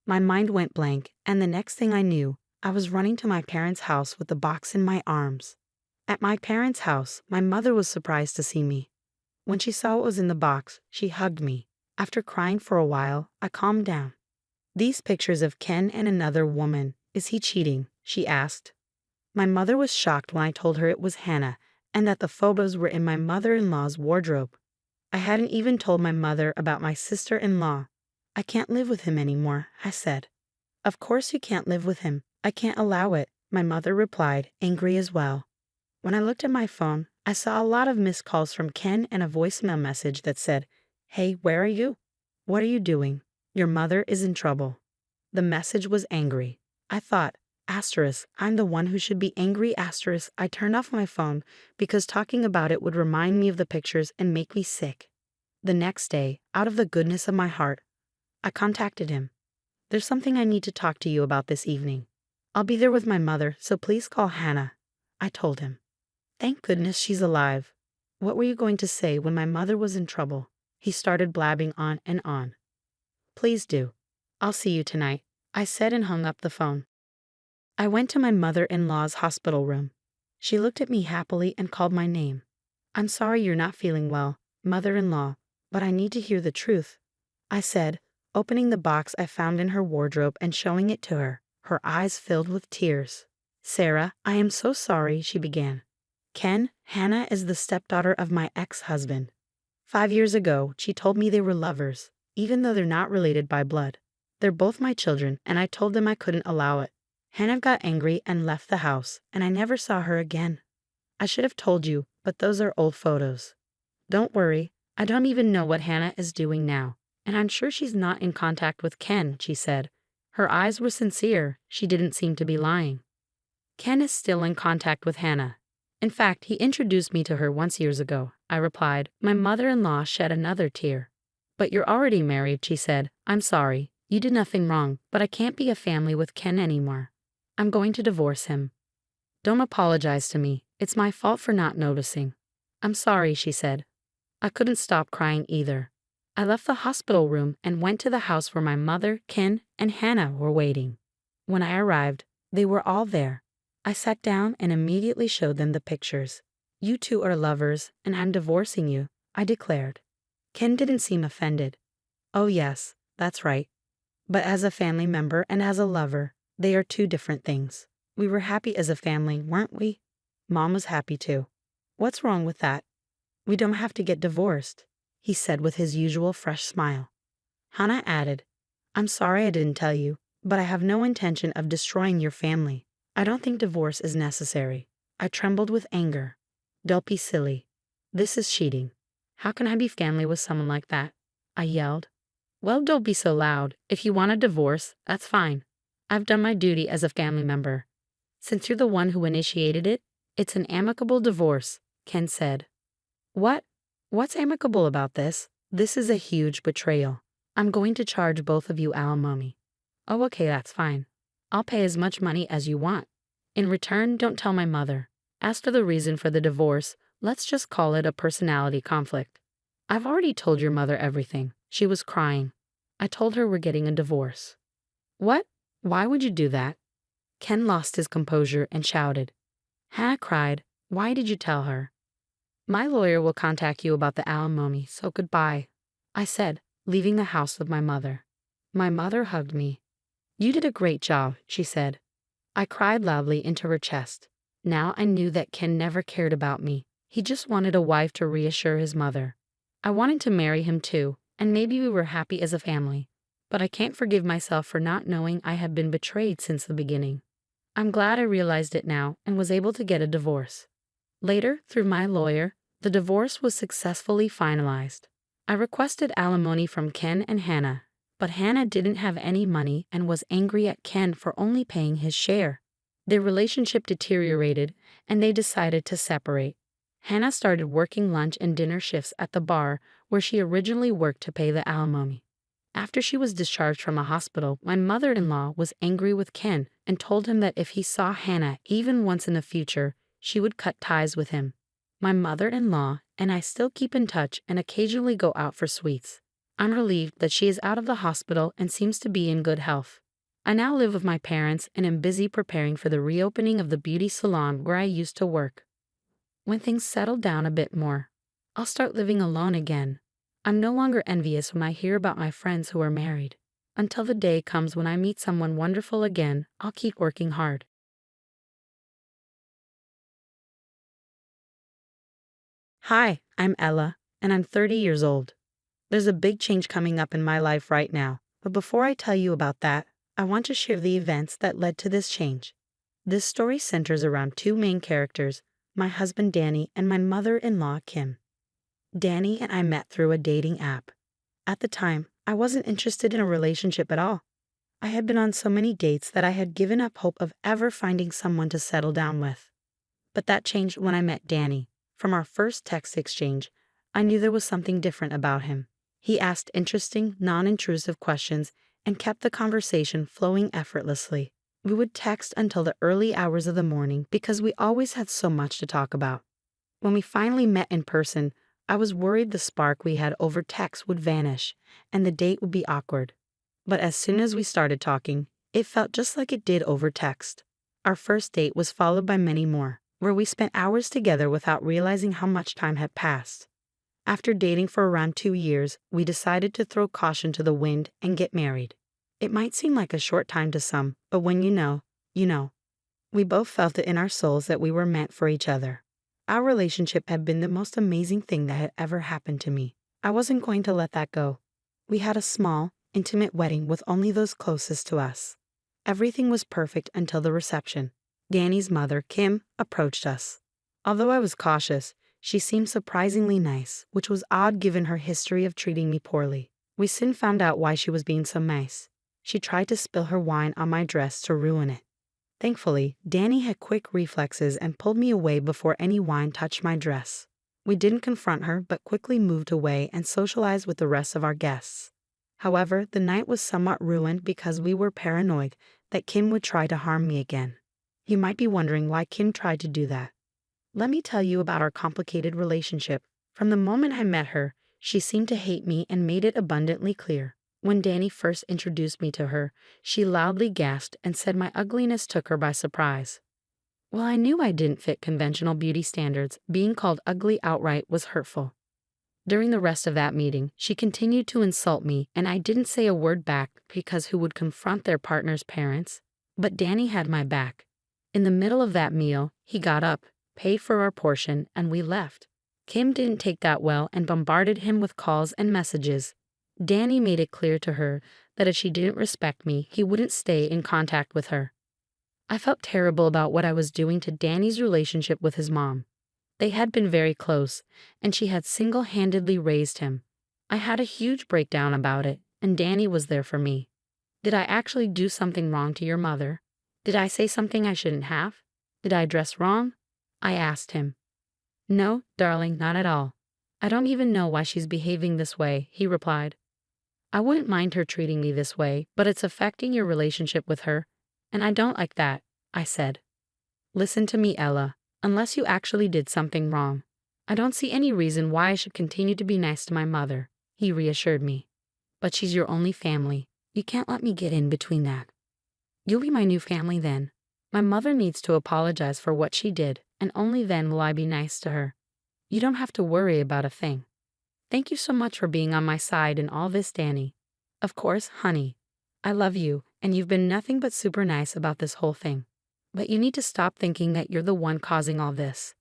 My mind went blank, and the next thing I knew, I was running to my parents' house with the box in my arms. At my parents' house, my mother was surprised to see me. When she saw what was in the box, she hugged me. After crying for a while, I calmed down. "These pictures of Ken and another woman, is he cheating?" she asked. My mother was shocked when I told her it was Hannah, and that the photos were in my mother-in-law's wardrobe. I hadn't even told my mother about my sister-in-law. "I can't live with him anymore," I said. "Of course you can't live with him. I can't allow it," my mother replied, angry as well. When I looked at my phone, I saw a lot of missed calls from Ken and a voicemail message that said, "Hey, where are you? What are you doing? Your mother is in trouble." The message was angry. I thought, asterisk, I'm the one who should be angry, asterisk. I turned off my phone because talking about it would remind me of the pictures and make me sick. The next day, out of the goodness of my heart, I contacted him. "There's something I need to talk to you about this evening. I'll be there with my mother, so please call Hannah," I told him. "Thank goodness she's alive. What were you going to say when my mother was in trouble?" He started blabbing on and on. "Please do. I'll see you tonight," I said and hung up the phone. I went to my mother-in-law's hospital room. She looked at me happily and called my name. "I'm sorry you're not feeling well, mother-in-law, but I need to hear the truth," I said, opening the box I found in her wardrobe and showing it to her, her eyes filled with tears. "Sarah, I am so sorry," she began. Hannah is the stepdaughter of my ex-husband. 5 years ago, she told me they were lovers, even though they're not related by blood. They're both my children, and I told them I couldn't allow it. Hannah got angry and left the house, and I never saw her again. I should have told you, but those are old photos. Don't worry, I don't even know what Hannah is doing now, and I'm sure she's not in contact with Ken," she said. Her eyes were sincere, she didn't seem to be lying. Ken is still in contact with Hannah. In fact, he introduced me to her once years ago, I replied. My mother-in-law shed another tear. But you're already married, she said. I'm sorry, you did nothing wrong, but I can't be a family with Ken anymore. I'm going to divorce him. Don't apologize to me, it's my fault for not noticing. I'm sorry, she said. I couldn't stop crying either. I left the hospital room and went to the house where my mother, Ken, and Hannah were waiting. When I arrived, they were all there. I sat down and immediately showed them the pictures. You two are lovers, and I'm divorcing you, I declared. Ken didn't seem offended. Oh yes, that's right. But as a family member and as a lover, they are two different things. We were happy as a family, weren't we? Mom was happy too. What's wrong with that? We don't have to get divorced, he said with his usual fresh smile. Hannah added, I'm sorry I didn't tell you, but I have no intention of destroying your family. I don't think divorce is necessary. I trembled with anger. Don't be silly. This is cheating. How can I be family with someone like that? I yelled. Well, don't be so loud. If you want a divorce, that's fine. I've done my duty as a family member. Since you're the one who initiated it, it's an amicable divorce, Ken said. What? What's amicable about this? This is a huge betrayal. I'm going to charge both of you alimony. Oh, okay, that's fine. I'll pay as much money as you want. In return, don't tell my mother. As for the reason for the divorce, let's just call it a personality conflict. I've already told your mother everything. She was crying. I told her we're getting a divorce. What? Why would you do that? Ken lost his composure and shouted. Hannah cried. Why did you tell her? My lawyer will contact you about the alimony, so goodbye, I said, leaving the house with my mother. My mother hugged me. You did a great job, she said. I cried loudly into her chest. Now I knew that Ken never cared about me. He just wanted a wife to reassure his mother. I wanted to marry him too, and maybe we were happy as a family. But I can't forgive myself for not knowing I had been betrayed since the beginning. I'm glad I realized it now and was able to get a divorce. Later, through my lawyer, the divorce was successfully finalized. I requested alimony from Ken and Hannah, but Hannah didn't have any money and was angry at Ken for only paying his share. Their relationship deteriorated, and they decided to separate. Hannah started working lunch and dinner shifts at the bar where she originally worked to pay the alimony. After she was discharged from a hospital, my mother-in-law was angry with Ken and told him that if he saw Hannah even once in the future, she would cut ties with him. My mother-in-law and I still keep in touch and occasionally go out for sweets. I'm relieved that she is out of the hospital and seems to be in good health. I now live with my parents and am busy preparing for the reopening of the beauty salon where I used to work. When things settle down a bit more, I'll start living alone again. I'm no longer envious when I hear about my friends who are married. Until the day comes when I meet someone wonderful again, I'll keep working hard. Hi, I'm Ella, and I'm 30 years old. There's a big change coming up in my life right now, but before I tell you about that, I want to share the events that led to this change. This story centers around two main characters, my husband Danny and my mother-in-law Kim. Danny and I met through a dating app. At the time, I wasn't interested in a relationship at all. I had been on so many dates that I had given up hope of ever finding someone to settle down with. But that changed when I met Danny. From our first text exchange, I knew there was something different about him. He asked interesting, non-intrusive questions and kept the conversation flowing effortlessly. We would text until the early hours of the morning because we always had so much to talk about. When we finally met in person, I was worried the spark we had over text would vanish and the date would be awkward. But as soon as we started talking, it felt just like it did over text. Our first date was followed by many more, where we spent hours together without realizing how much time had passed. After dating for around 2 years, we decided to throw caution to the wind and get married. It might seem like a short time to some, but when you know, you know. We both felt it in our souls that we were meant for each other. Our relationship had been the most amazing thing that had ever happened to me. I wasn't going to let that go. We had a small, intimate wedding with only those closest to us. Everything was perfect until the reception. Danny's mother, Kim, approached us. Although I was cautious, she seemed surprisingly nice, which was odd given her history of treating me poorly. We soon found out why she was being so nice. She tried to spill her wine on my dress to ruin it. Thankfully, Danny had quick reflexes and pulled me away before any wine touched my dress. We didn't confront her but quickly moved away and socialized with the rest of our guests. However, the night was somewhat ruined because we were paranoid that Kim would try to harm me again. You might be wondering why Kim tried to do that. Let me tell you about our complicated relationship. From the moment I met her, she seemed to hate me and made it abundantly clear. When Danny first introduced me to her, she loudly gasped and said my ugliness took her by surprise. While I knew I didn't fit conventional beauty standards, being called ugly outright was hurtful. During the rest of that meeting, she continued to insult me, and I didn't say a word back because who would confront their partner's parents? But Danny had my back. In the middle of that meal, he got up, paid for our portion, and we left. Kim didn't take that well and bombarded him with calls and messages. Danny made it clear to her that if she didn't respect me, he wouldn't stay in contact with her. I felt terrible about what I was doing to Danny's relationship with his mom. They had been very close, and she had single-handedly raised him. I had a huge breakdown about it, and Danny was there for me. Did I actually do something wrong to your mother? Did I say something I shouldn't have? Did I dress wrong? I asked him. No, darling, not at all. I don't even know why she's behaving this way, he replied. I wouldn't mind her treating me this way, but it's affecting your relationship with her, and I don't like that, I said. Listen to me, Ella. Unless you actually did something wrong, I don't see any reason why I should continue to be nice to my mother, he reassured me. But she's your only family. You can't let me get in between that. You'll be my new family then. My mother needs to apologize for what she did, and only then will I be nice to her. You don't have to worry about a thing. Thank you so much for being on my side in all this, Danny. Of course, honey. I love you, and you've been nothing but super nice about this whole thing. But you need to stop thinking that you're the one causing all this.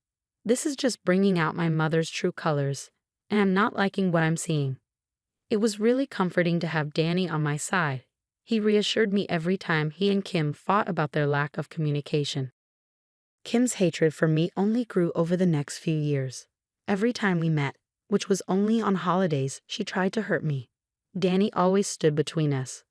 This is just bringing out my mother's true colors, and I'm not liking what I'm seeing. It was really comforting to have Danny on my side. He reassured me every time he and Kim fought about their lack of communication. Kim's hatred for me only grew over the next few years. Every time we met, which was only on holidays, she tried to hurt me. Danny always stood between us.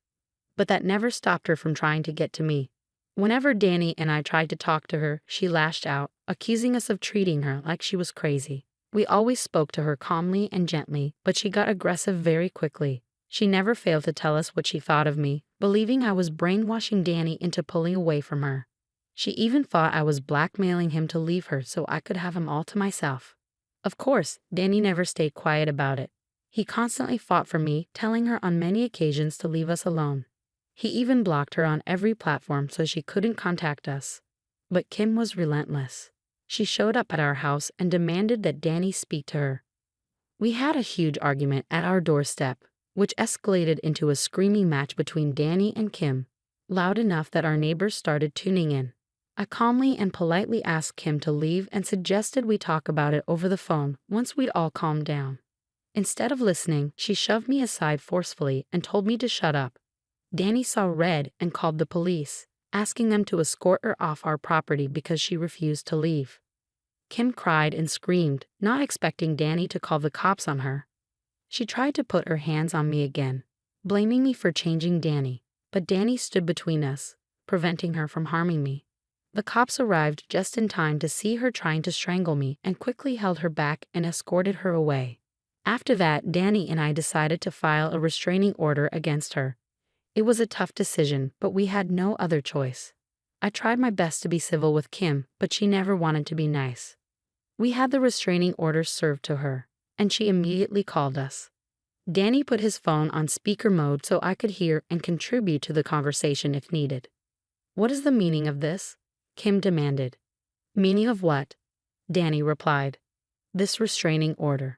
But that never stopped her from trying to get to me. Whenever Danny and I tried to talk to her, she lashed out, accusing us of treating her like she was crazy. We always spoke to her calmly and gently, but she got aggressive very quickly. She never failed to tell us what she thought of me, believing I was brainwashing Danny into pulling away from her. She even thought I was blackmailing him to leave her so I could have him all to myself. Of course, Danny never stayed quiet about it. He constantly fought for me, telling her on many occasions to leave us alone. He even blocked her on every platform so she couldn't contact us. But Kim was relentless. She showed up at our house and demanded that Danny speak to her. We had a huge argument at our doorstep, which escalated into a screaming match between Danny and Kim, loud enough that our neighbors started tuning in. I calmly and politely asked Kim to leave and suggested we talk about it over the phone once we'd all calmed down. Instead of listening, she shoved me aside forcefully and told me to shut up. Danny saw red and called the police, asking them to escort her off our property because she refused to leave. Kim cried and screamed, not expecting Danny to call the cops on her. She tried to put her hands on me again, blaming me for changing Danny, but Danny stood between us, preventing her from harming me. The cops arrived just in time to see her trying to strangle me and quickly held her back and escorted her away. After that, Danny and I decided to file a restraining order against her. It was a tough decision, but we had no other choice. I tried my best to be civil with Kim, but she never wanted to be nice. We had the restraining order served to her, and she immediately called us. Danny put his phone on speaker mode so I could hear and contribute to the conversation if needed. What is the meaning of this? Kim demanded. Meaning of what? Danny replied. This restraining order.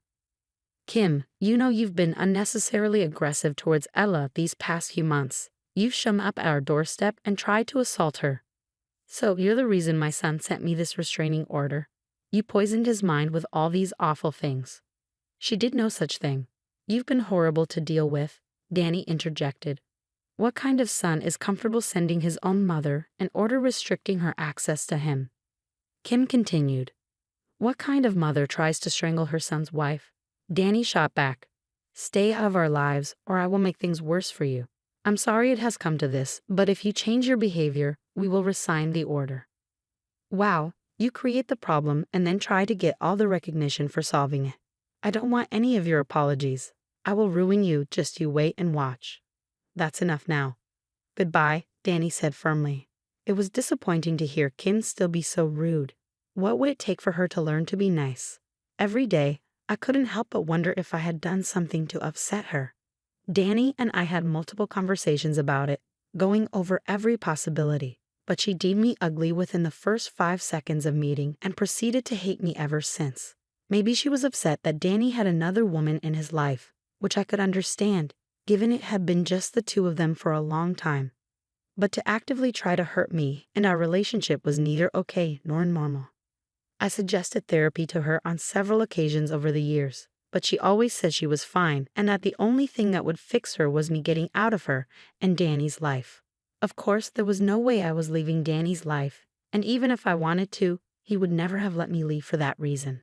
Kim, you know you've been unnecessarily aggressive towards Ella these past few months. You've shown up at our doorstep and tried to assault her. So you're the reason my son sent me this restraining order. You poisoned his mind with all these awful things. She did no such thing. You've been horrible to deal with, Danny interjected. What kind of son is comfortable sending his own mother an order restricting her access to him? Kim continued. What kind of mother tries to strangle her son's wife? Danny shot back. Stay out of our lives, or I will make things worse for you. I'm sorry it has come to this, but if you change your behavior, we will resign the order. Wow, you create the problem and then try to get all the recognition for solving it. I don't want any of your apologies. I will ruin you, just you wait and watch. That's enough now. Goodbye, Danny said firmly. It was disappointing to hear Kim still be so rude. What would it take for her to learn to be nice? Every day, I couldn't help but wonder if I had done something to upset her. Danny and I had multiple conversations about it, going over every possibility. But she deemed me ugly within the first 5 seconds of meeting and proceeded to hate me ever since. Maybe she was upset that Danny had another woman in his life, which I could understand, given it had been just the two of them for a long time. But to actively try to hurt me and our relationship was neither okay nor normal. I suggested therapy to her on several occasions over the years, but she always said she was fine and that the only thing that would fix her was me getting out of her and Danny's life. Of course, there was no way I was leaving Danny's life, and even if I wanted to, he would never have let me leave for that reason.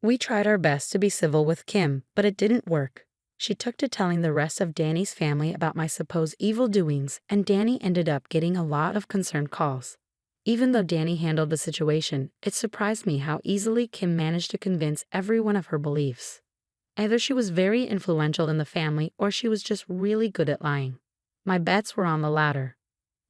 We tried our best to be civil with Kim, but it didn't work. She took to telling the rest of Danny's family about my supposed evil doings, and Danny ended up getting a lot of concerned calls. Even though Danny handled the situation, it surprised me how easily Kim managed to convince everyone of her beliefs. Either she was very influential in the family or she was just really good at lying. My bets were on the latter.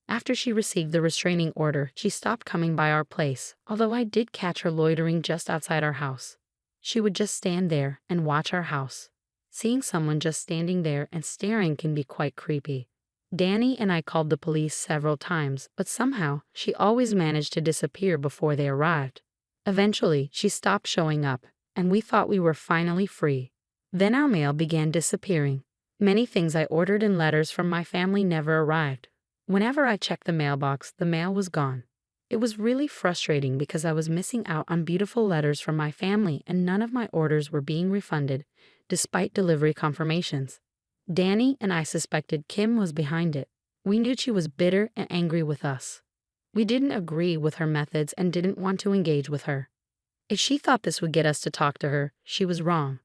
After she received the restraining order, she stopped coming by our place, although I did catch her loitering just outside our house. She would just stand there and watch our house. Seeing someone just standing there and staring can be quite creepy. Danny and I called the police several times, but somehow she always managed to disappear before they arrived. Eventually, she stopped showing up, and we thought we were finally free. Then our mail began disappearing. Many things I ordered in letters from my family never arrived. Whenever I checked the mailbox, the mail was gone. It was really frustrating because I was missing out on beautiful letters from my family and none of my orders were being refunded, despite delivery confirmations. Danny and I suspected Kim was behind it. We knew she was bitter and angry with us. We didn't agree with her methods and didn't want to engage with her. If she thought this would get us to talk to her, she was wrong.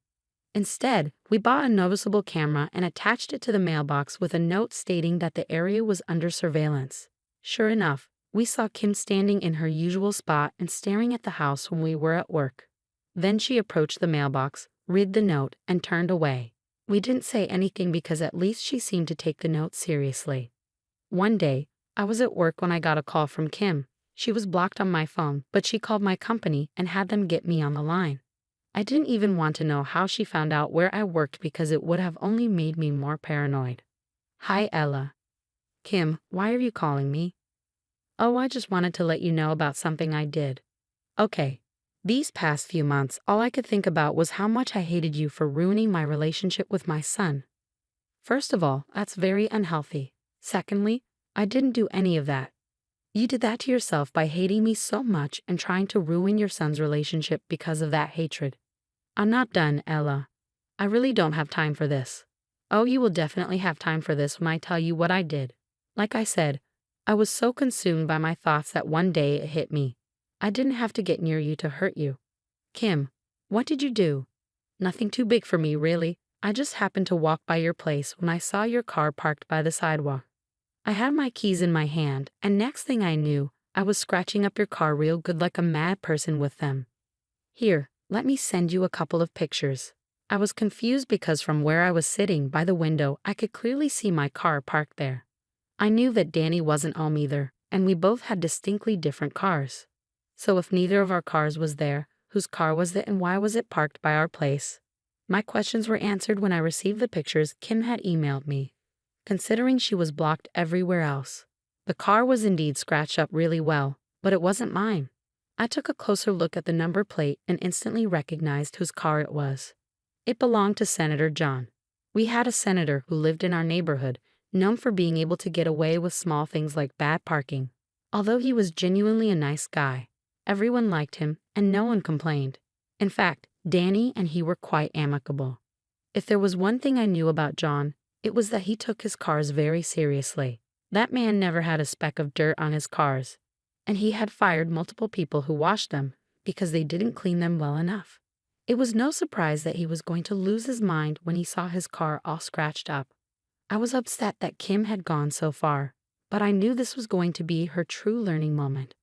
Instead, we bought a noticeable camera and attached it to the mailbox with a note stating that the area was under surveillance. Sure enough, we saw Kim standing in her usual spot and staring at the house when we were at work. Then she approached the mailbox, read the note, and turned away. We didn't say anything because at least she seemed to take the note seriously. One day, I was at work when I got a call from Kim. She was blocked on my phone, but she called my company and had them get me on the line. I didn't even want to know how she found out where I worked because it would have only made me more paranoid. Hi, Ella. Kim, why are you calling me? Oh, I just wanted to let you know about something I did. Okay. These past few months, all I could think about was how much I hated you for ruining my relationship with my son. First of all, that's very unhealthy. Secondly, I didn't do any of that. You did that to yourself by hating me so much and trying to ruin your son's relationship because of that hatred. I'm not done, Ella. I really don't have time for this. Oh, you will definitely have time for this when I tell you what I did. Like I said, I was so consumed by my thoughts that one day it hit me. I didn't have to get near you to hurt you. Kim, what did you do? Nothing too big for me, really. I just happened to walk by your place when I saw your car parked by the sidewalk. I had my keys in my hand, and next thing I knew, I was scratching up your car real good like a mad person with them. Here, let me send you a couple of pictures. I was confused because from where I was sitting by the window, I could clearly see my car parked there. I knew that Danny wasn't home either, and we both had distinctly different cars. So if neither of our cars was there, whose car was it and why was it parked by our place? My questions were answered when I received the pictures Kim had emailed me. Considering she was blocked everywhere else, the car was indeed scratched up really well, but it wasn't mine. I took a closer look at the number plate and instantly recognized whose car it was. It belonged to Senator John. We had a senator who lived in our neighborhood, known for being able to get away with small things like bad parking. Although he was genuinely a nice guy, everyone liked him and no one complained. In fact, Danny and he were quite amicable. If there was one thing I knew about John, it was that he took his cars very seriously. That man never had a speck of dirt on his cars, and he had fired multiple people who washed them because they didn't clean them well enough. It was no surprise that he was going to lose his mind when he saw his car all scratched up. I was upset that Kim had gone so far, but I knew this was going to be her true learning moment.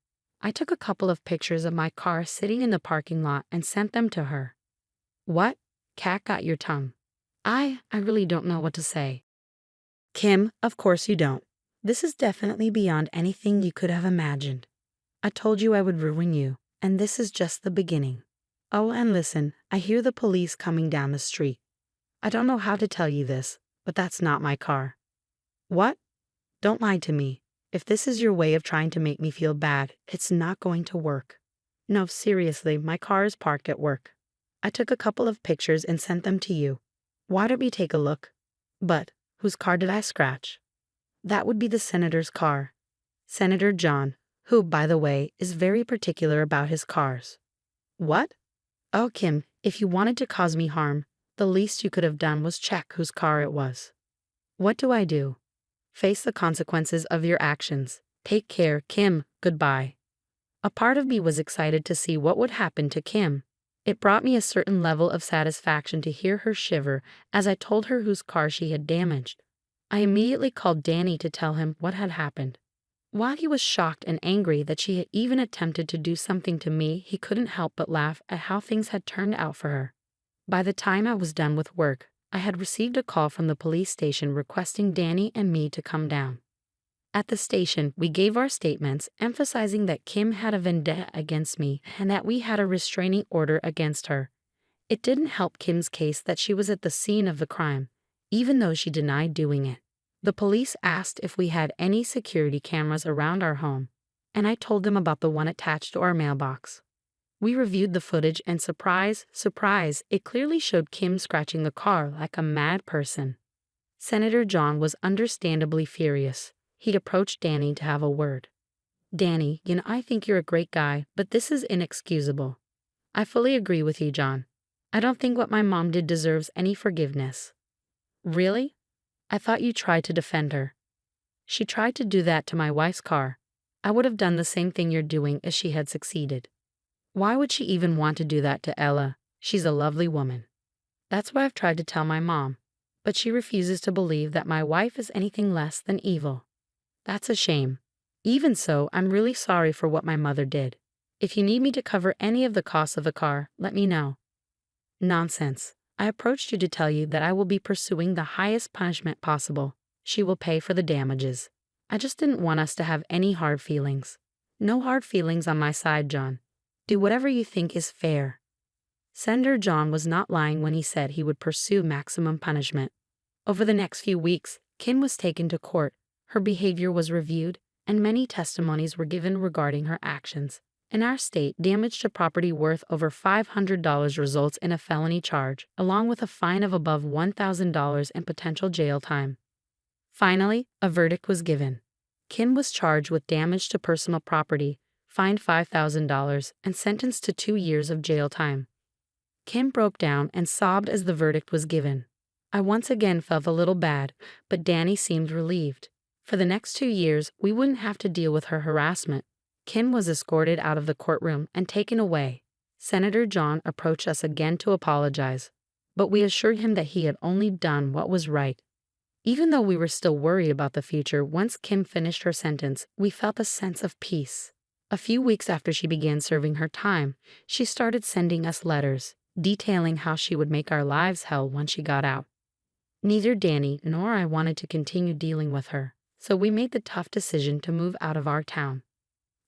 I took a couple of pictures of my car sitting in the parking lot and sent them to her. What? Cat got your tongue. I really don't know what to say. Kim, of course you don't. This is definitely beyond anything you could have imagined. I told you I would ruin you, and this is just the beginning. Oh, and listen, I hear the police coming down the street. I don't know how to tell you this, but that's not my car. What? Don't lie to me. If this is your way of trying to make me feel bad, it's not going to work. No, seriously, my car is parked at work. I took a couple of pictures and sent them to you. Why don't we take a look? But, whose car did I scratch? That would be the senator's car. Senator John, who, by the way, is very particular about his cars. What? Oh, Kim, if you wanted to cause me harm, the least you could have done was check whose car it was. What do I do? Face the consequences of your actions. Take care, Kim, goodbye. A part of me was excited to see what would happen to Kim. It brought me a certain level of satisfaction to hear her shiver as I told her whose car she had damaged. I immediately called Danny to tell him what had happened. While he was shocked and angry that she had even attempted to do something to me, he couldn't help but laugh at how things had turned out for her. By the time I was done with work, I had received a call from the police station requesting Danny and me to come down. At the station, we gave our statements, emphasizing that Kim had a vendetta against me and that we had a restraining order against her. It didn't help Kim's case that she was at the scene of the crime, even though she denied doing it. The police asked if we had any security cameras around our home, and I told them about the one attached to our mailbox. We reviewed the footage and surprise, it clearly showed Kim scratching the car like a mad person. Senator John was understandably furious. He approached Danny to have a word. Danny, I think you're a great guy, but this is inexcusable. I fully agree with you, John. I don't think what my mom did deserves any forgiveness. Really? I thought you tried to defend her. She tried to do that to my wife's car. I would have done the same thing you're doing if she had succeeded. Why would she even want to do that to Ella? She's a lovely woman. That's what I've tried to tell my mom, but she refuses to believe that my wife is anything less than evil. That's a shame. Even so, I'm really sorry for what my mother did. If you need me to cover any of the costs of the car, let me know. Nonsense. I approached you to tell you that I will be pursuing the highest punishment possible. She will pay for the damages. I just didn't want us to have any hard feelings. No hard feelings on my side, John. Do whatever you think is fair. Senator John was not lying when he said he would pursue maximum punishment. Over the next few weeks, Kim was taken to court. Her behavior was reviewed, and many testimonies were given regarding her actions. In our state, damage to property worth over $500 results in a felony charge, along with a fine of above $1,000 and potential jail time. Finally, a verdict was given. Kim was charged with damage to personal property, fined $5,000, and sentenced to 2 years of jail time. Kim broke down and sobbed as the verdict was given. I once again felt a little bad, but Danny seemed relieved. For the next 2 years, we wouldn't have to deal with her harassment. Kim was escorted out of the courtroom and taken away. Senator John approached us again to apologize, but we assured him that he had only done what was right. Even though we were still worried about the future, once Kim finished her sentence, we felt a sense of peace. A few weeks after she began serving her time, she started sending us letters, detailing how she would make our lives hell once she got out. Neither Danny nor I wanted to continue dealing with her, so we made the tough decision to move out of our town.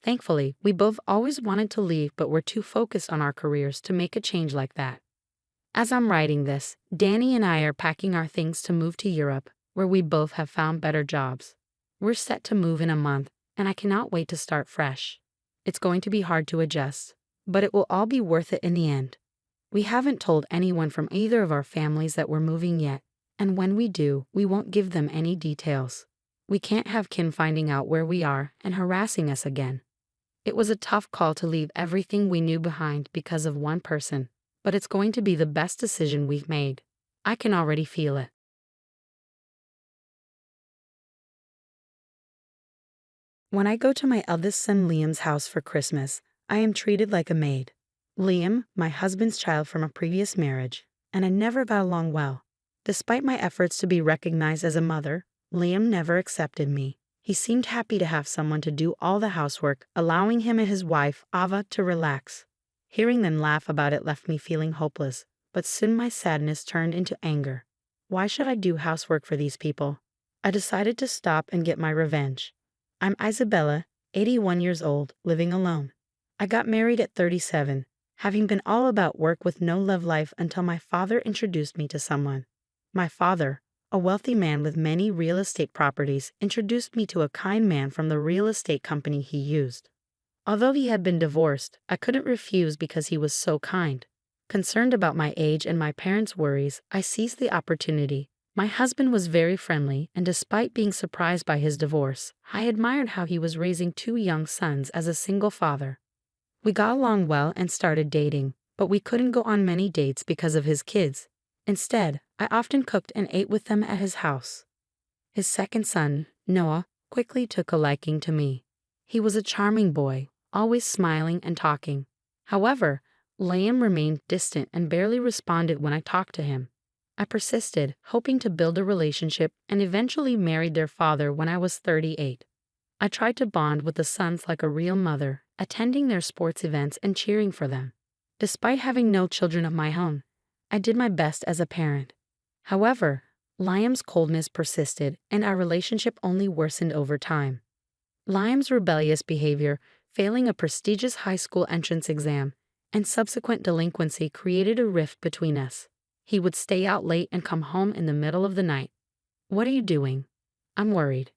Thankfully, we both always wanted to leave but were too focused on our careers to make a change like that. As I'm writing this, Danny and I are packing our things to move to Europe, where we both have found better jobs. We're set to move in a month, and I cannot wait to start fresh. It's going to be hard to adjust, but it will all be worth it in the end. We haven't told anyone from either of our families that we're moving yet, and when we do, we won't give them any details. We can't have Kim finding out where we are and harassing us again. It was a tough call to leave everything we knew behind because of one person, but it's going to be the best decision we've made. I can already feel it. When I go to my eldest son Liam's house for Christmas, I am treated like a maid. Liam, my husband's child from a previous marriage, and I never got along well. Despite my efforts to be recognized as a mother, Liam never accepted me. He seemed happy to have someone to do all the housework, allowing him and his wife, Ava, to relax. Hearing them laugh about it left me feeling hopeless, but soon my sadness turned into anger. Why should I do housework for these people? I decided to stop and get my revenge. I'm Isabella, 81 years old, living alone. I got married at 37, having been all about work with no love life until my father introduced me to someone. My father, a wealthy man with many real estate properties, introduced me to a kind man from the real estate company he used. Although he had been divorced, I couldn't refuse because he was so kind. Concerned about my age and my parents' worries, I seized the opportunity. My husband was very friendly, and despite being surprised by his divorce, I admired how he was raising 2 young sons as a single father. We got along well and started dating, but we couldn't go on many dates because of his kids. Instead, I often cooked and ate with them at his house. His second son, Noah, quickly took a liking to me. He was a charming boy, always smiling and talking. However, Liam remained distant and barely responded when I talked to him. I persisted, hoping to build a relationship, and eventually married their father when I was 38. I tried to bond with the sons like a real mother, attending their sports events and cheering for them. Despite having no children of my own, I did my best as a parent. However, Liam's coldness persisted, and our relationship only worsened over time. Liam's rebellious behavior, failing a prestigious high school entrance exam, and subsequent delinquency created a rift between us. He would stay out late and come home in the middle of the night. "What are you doing?" "I'm worried."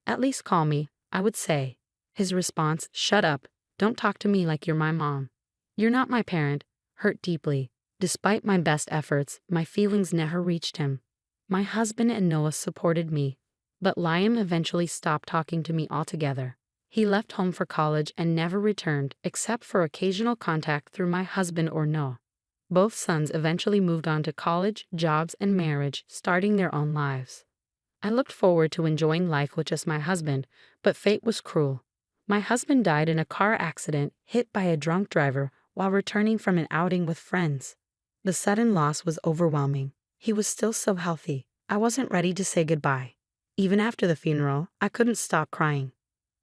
"At least call me," I would say. His response, "Shut up, don't talk to me like you're my mom." "You're not my parent," hurt deeply. Despite my best efforts, my feelings never reached him. My husband and Noah supported me, but Liam eventually stopped talking to me altogether. He left home for college and never returned, except for occasional contact through my husband or Noah. Both sons eventually moved on to college, jobs, and marriage, starting their own lives. I looked forward to enjoying life with just my husband, but fate was cruel. My husband died in a car accident, hit by a drunk driver while returning from an outing with friends. The sudden loss was overwhelming. He was still so healthy. I wasn't ready to say goodbye. Even after the funeral, I couldn't stop crying.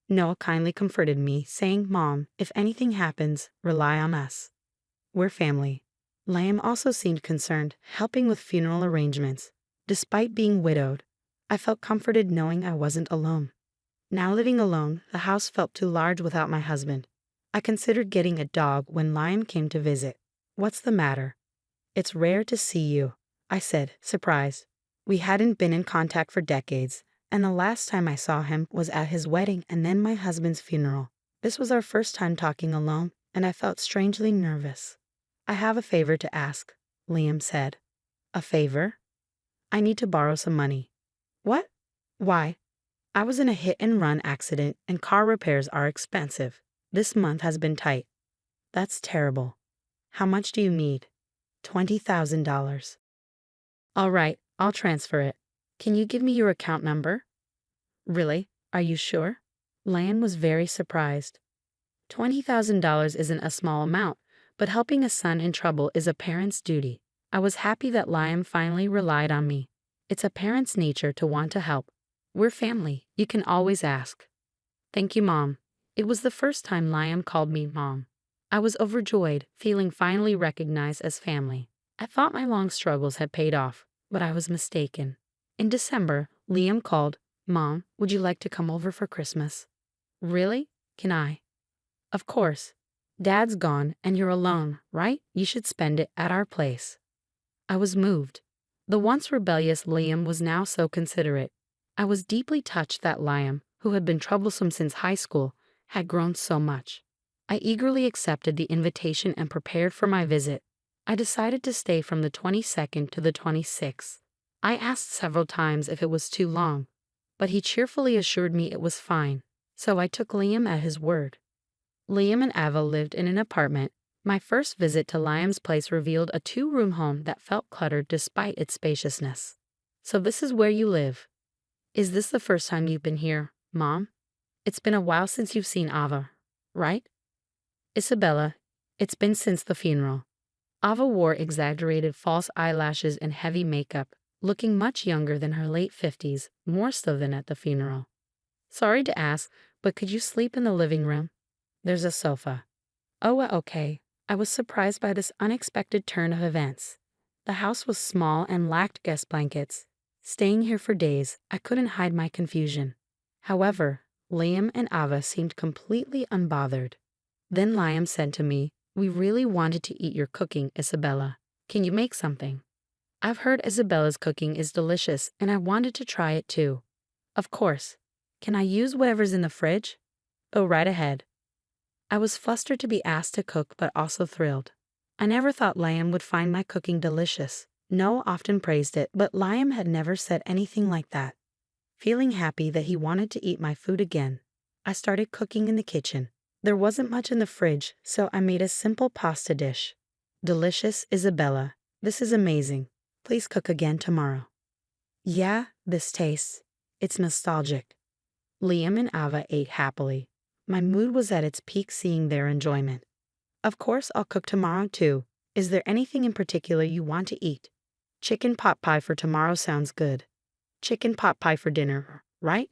Noah kindly comforted me, saying, "Mom, if anything happens, rely on us. We're family." Liam also seemed concerned, helping with funeral arrangements. Despite being widowed, I felt comforted knowing I wasn't alone. Now living alone, the house felt too large without my husband. I considered getting a dog when Liam came to visit. "What's the matter?" "It's rare to see you," I said, surprised. We hadn't been in contact for decades, and the last time I saw him was at his wedding and then my husband's funeral. This was our first time talking alone, and I felt strangely nervous. "I have a favor to ask," Liam said. "A favor?" "I need to borrow some money." "What? Why?" "I was in a hit-and-run accident, and car repairs are expensive. This month has been tight." "That's terrible. How much do you need?" $20,000. "All right, I'll transfer it. Can you give me your account number?" "Really? Are you sure?" Liam was very surprised. $20,000 isn't a small amount, but helping a son in trouble is a parent's duty. I was happy that Liam finally relied on me. It's a parent's nature to want to help. "We're family. You can always ask." "Thank you, Mom." It was the first time Liam called me Mom. I was overjoyed, feeling finally recognized as family. I thought my long struggles had paid off, but I was mistaken. In December, Liam called, "Mom, would you like to come over for Christmas?" "Really? Can I?" "Of course. Dad's gone and you're alone, right? You should spend it at our place." I was moved. The once rebellious Liam was now so considerate. I was deeply touched that Liam, who had been troublesome since high school, had grown so much. I eagerly accepted the invitation and prepared for my visit. I decided to stay from the 22nd to the 26th. I asked several times if it was too long, but he cheerfully assured me it was fine, so I took Liam at his word. Liam and Ava lived in an apartment. My first visit to Liam's place revealed a 2-room home that felt cluttered despite its spaciousness. "So this is where you live. Is this the first time you've been here, Mom? It's been a while since you've seen Ava, right?" "Isabella, it's been since the funeral." Ava wore exaggerated false eyelashes and heavy makeup. looking much younger than her late 50s, more so than at the funeral. Sorry to ask, but could you sleep in the living room? There's a sofa. Oh, okay. I was surprised by this unexpected turn of events. The house was small and lacked guest blankets. Staying here for days, I couldn't hide my confusion. However, Liam and Ava seemed completely unbothered. Then Liam said to me, "We really wanted to eat your cooking, Isabella. Can you make something?" I've heard Isabella's cooking is delicious and I wanted to try it too. Of course. Can I use whatever's in the fridge? Oh, right ahead. I was flustered to be asked to cook but also thrilled. I never thought Liam would find my cooking delicious. Noah often praised it, but Liam had never said anything like that. Feeling happy that he wanted to eat my food again, I started cooking in the kitchen. There wasn't much in the fridge, so I made a simple pasta dish. Delicious, Isabella. This is amazing. Please cook again tomorrow. Yeah, this tastes. It's nostalgic. Liam and Ava ate happily. My mood was at its peak seeing their enjoyment. Of course, I'll cook tomorrow too. Is there anything in particular you want to eat? Chicken pot pie for tomorrow sounds good. Chicken pot pie for dinner, right?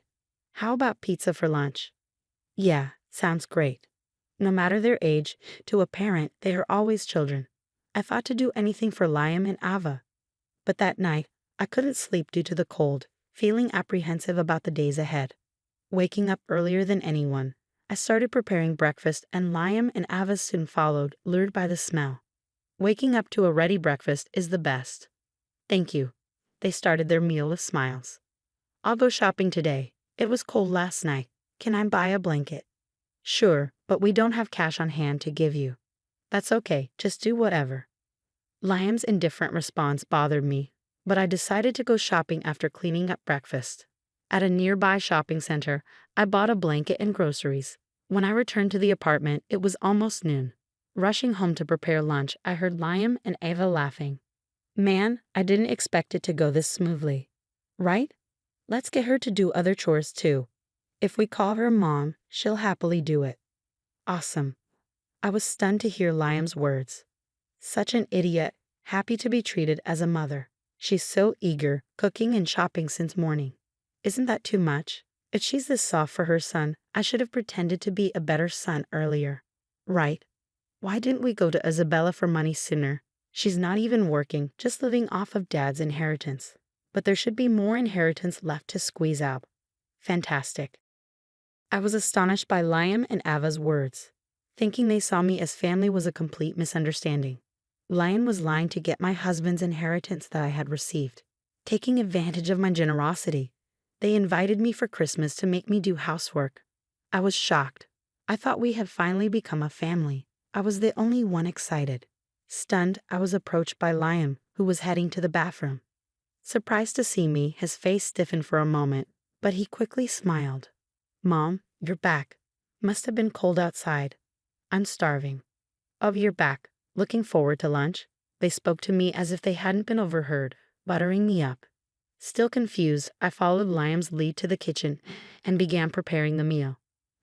How about pizza for lunch? Yeah, sounds great. No matter their age, to a parent, they are always children. I thought to do anything for Liam and Ava. But that night, I couldn't sleep due to the cold, feeling apprehensive about the days ahead. Waking up earlier than anyone, I started preparing breakfast and Liam and Ava soon followed, lured by the smell. Waking up to a ready breakfast is the best. Thank you. They started their meal with smiles. I'll go shopping today. It was cold last night. Can I buy a blanket? Sure, but we don't have cash on hand to give you. That's okay, just do whatever. Liam's indifferent response bothered me, but I decided to go shopping after cleaning up breakfast. At a nearby shopping center, I bought a blanket and groceries. When I returned to the apartment, it was almost noon. Rushing home to prepare lunch, I heard Liam and Ava laughing. Man, I didn't expect it to go this smoothly. Right? Let's get her to do other chores too. If we call her Mom, she'll happily do it. Awesome. I was stunned to hear Liam's words. Such an idiot, happy to be treated as a mother. She's so eager, cooking and shopping since morning. Isn't that too much? If she's this soft for her son, I should have pretended to be a better son earlier. Right. Why didn't we go to Isabella for money sooner? She's not even working, just living off of Dad's inheritance. But there should be more inheritance left to squeeze out. Fantastic. I was astonished by Liam and Ava's words. Thinking they saw me as family was a complete misunderstanding. Liam was lying to get my husband's inheritance that I had received, taking advantage of my generosity. They invited me for Christmas to make me do housework. I was shocked. I thought we had finally become a family. I was the only one excited. Stunned, I was approached by Liam, who was heading to the bathroom. Surprised to see me, his face stiffened for a moment, but he quickly smiled. Mom, you're back. Must have been cold outside. I'm starving. Oh, you're back. Looking forward to lunch? They spoke to me as if they hadn't been overheard, buttering me up. Still confused, I followed Liam's lead to the kitchen and began preparing the meal.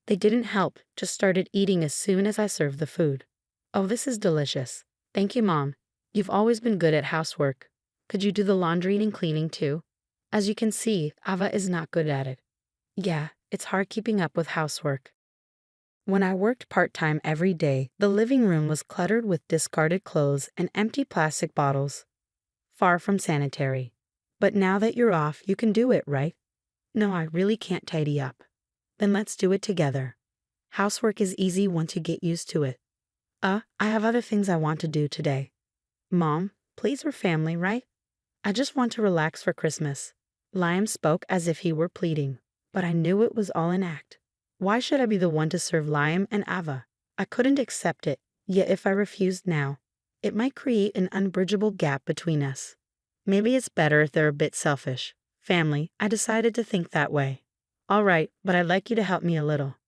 They didn't help, just started eating as soon as I served the food. Oh, this is delicious. Thank you, Mom. You've always been good at housework. Could you do the laundry and cleaning too? As you can see, Ava is not good at it. Yeah, it's hard keeping up with housework. When I worked part-time every day, the living room was cluttered with discarded clothes and empty plastic bottles. Far from sanitary. But now that you're off, you can do it, right? No, I really can't tidy up. Then let's do it together. Housework is easy once you get used to it. I have other things I want to do today. Mom, please, we're family, right? I just want to relax for Christmas. Liam spoke as if he were pleading, but I knew it was all an act. Why should I be the one to serve Liam and Ava? I couldn't accept it, yet if I refused now, it might create an unbridgeable gap between us. Maybe it's better if they're a bit selfish. Family, I decided to think that way. All right, but I'd like you to help me a little.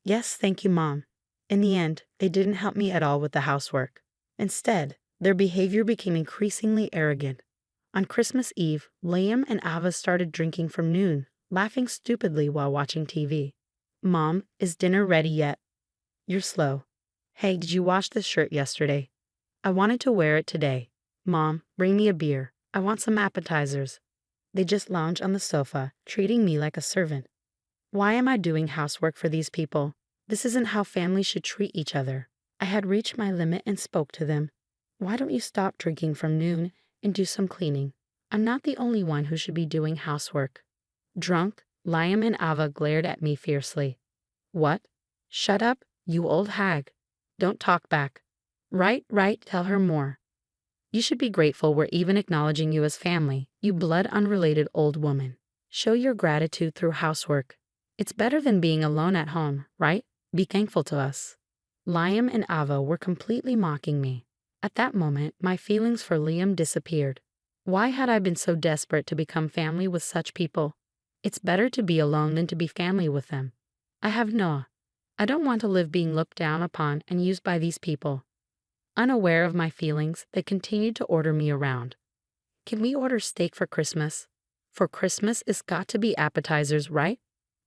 Yes, thank you, Mom. In the end, they didn't help me at all with the housework. Instead, their behavior became increasingly arrogant. On Christmas Eve, Liam and Ava started drinking from noon, laughing stupidly while watching TV. Mom, is dinner ready yet? You're slow. Hey, did you wash this shirt yesterday? I wanted to wear it today. Mom, bring me a beer. I want some appetizers. They just lounge on the sofa, treating me like a servant. Why am I doing housework for these people? This isn't how families should treat each other. I had reached my limit and spoke to them. Why don't you stop drinking from noon and do some cleaning? I'm not the only one who should be doing housework. Drunk, Liam and Ava glared at me fiercely. What? Shut up, you old hag. Don't talk back. Right, tell her more. You should be grateful we're even acknowledging you as family, you blood-unrelated old woman. Show your gratitude through housework. It's better than being alone at home, right? Be thankful to us. Liam and Ava were completely mocking me. At that moment, my feelings for Liam disappeared. Why had I been so desperate to become family with such people? It's better to be alone than to be family with them. I have Noah. I don't want to live being looked down upon and used by these people. Unaware of my feelings, they continued to order me around. Can we order steak for Christmas? For Christmas, it's got to be appetizers, right?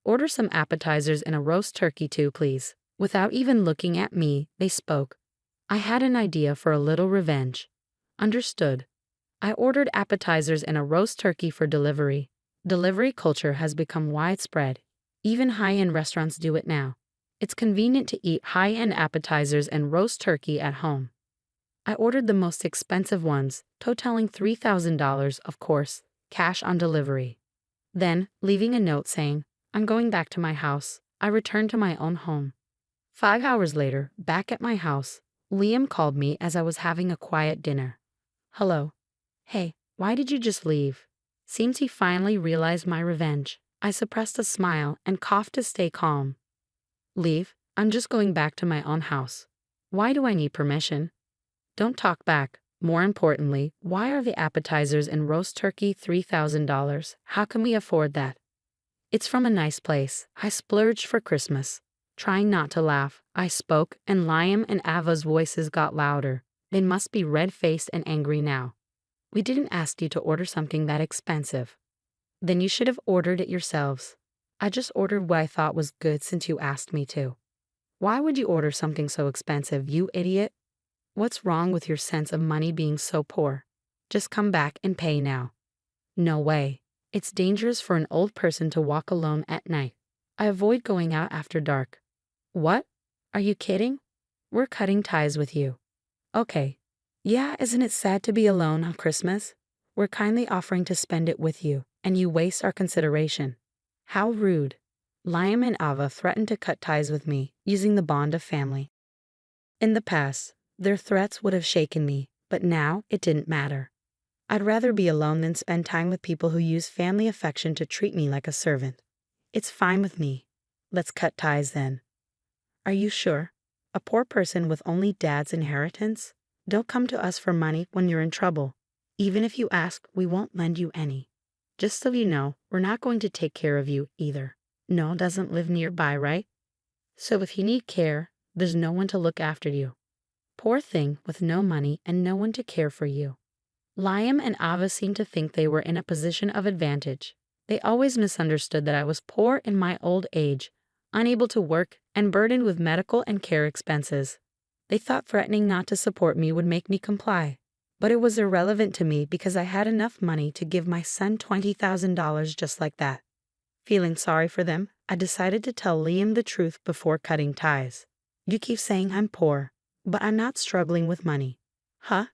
Order some appetizers and a roast turkey too, please. Without even looking at me, they spoke. I had an idea for a little revenge. Understood. I ordered appetizers and a roast turkey for delivery. Delivery culture has become widespread. Even high-end restaurants do it now. It's convenient to eat high-end appetizers and roast turkey at home. I ordered the most expensive ones, totaling $3,000, of course, cash on delivery. Then, leaving a note saying, I'm going back to my house, I returned to my own home. 5 hours later, back at my house, Liam called me as I was having a quiet dinner. Hello. Hey, why did you just leave? Seems he finally realized my revenge. I suppressed a smile and coughed to stay calm. Leave? I'm just going back to my own house. Why do I need permission? Don't talk back. More importantly, why are the appetizers and roast turkey $3,000? How can we afford that? It's from a nice place. I splurged for Christmas. Trying not to laugh, I spoke, and Liam and Ava's voices got louder. They must be red-faced and angry now. We didn't ask you to order something that expensive. Then you should have ordered it yourselves. I just ordered what I thought was good since you asked me to. Why would you order something so expensive, you idiot? What's wrong with your sense of money being so poor? Just come back and pay now. No way. It's dangerous for an old person to walk alone at night. I avoid going out after dark. What? Are you kidding? We're cutting ties with you. Okay. Yeah, isn't it sad to be alone on Christmas? We're kindly offering to spend it with you, and you waste our consideration. How rude. Liam and Ava threatened to cut ties with me, using the bond of family. In the past, their threats would have shaken me, but now it didn't matter. I'd rather be alone than spend time with people who use family affection to treat me like a servant. It's fine with me. Let's cut ties then. Are you sure? A poor person with only dad's inheritance? Don't come to us for money when you're in trouble. Even if you ask, we won't lend you any. Just so you know, we're not going to take care of you either. Noah doesn't live nearby, right? So if you need care, there's no one to look after you. Poor thing with no money and no one to care for you. Liam and Ava seemed to think they were in a position of advantage. They always misunderstood that I was poor in my old age, unable to work, and burdened with medical and care expenses. They thought threatening not to support me would make me comply. But it was irrelevant to me because I had enough money to give my son $20,000 just like that. Feeling sorry for them, I decided to tell Liam the truth before cutting ties. You keep saying I'm poor, but I'm not struggling with money. Huh?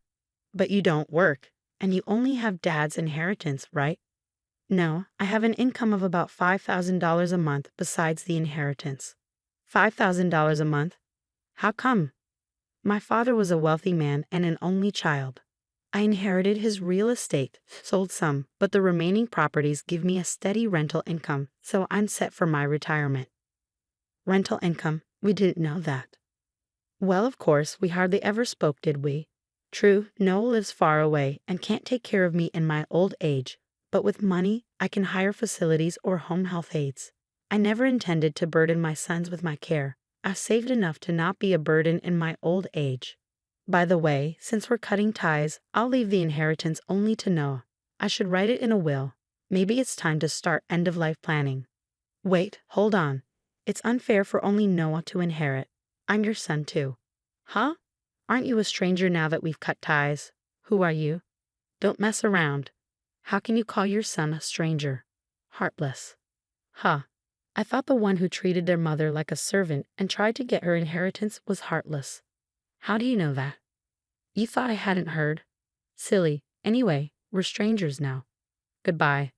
But you don't work, and you only have dad's inheritance, right? No, I have an income of about $5,000 a month besides the inheritance. $5,000 a month? How come? My father was a wealthy man and an only child. I inherited his real estate, sold some, but the remaining properties give me a steady rental income, so I'm set for my retirement. Rental income? We didn't know that. Well, of course, we hardly ever spoke, did we? True, Noah lives far away and can't take care of me in my old age, but with money, I can hire facilities or home health aides. I never intended to burden my sons with my care. I've saved enough to not be a burden in my old age. By the way, since we're cutting ties, I'll leave the inheritance only to Noah. I should write it in a will. Maybe it's time to start end-of-life planning. Wait, hold on. It's unfair for only Noah to inherit. I'm your son too. Huh? Aren't you a stranger now that we've cut ties? Who are you? Don't mess around. How can you call your son a stranger? Heartless. Huh. I thought the one who treated their mother like a servant and tried to get her inheritance was heartless. How do you know that? You thought I hadn't heard? Silly. Anyway, we're strangers now. Goodbye.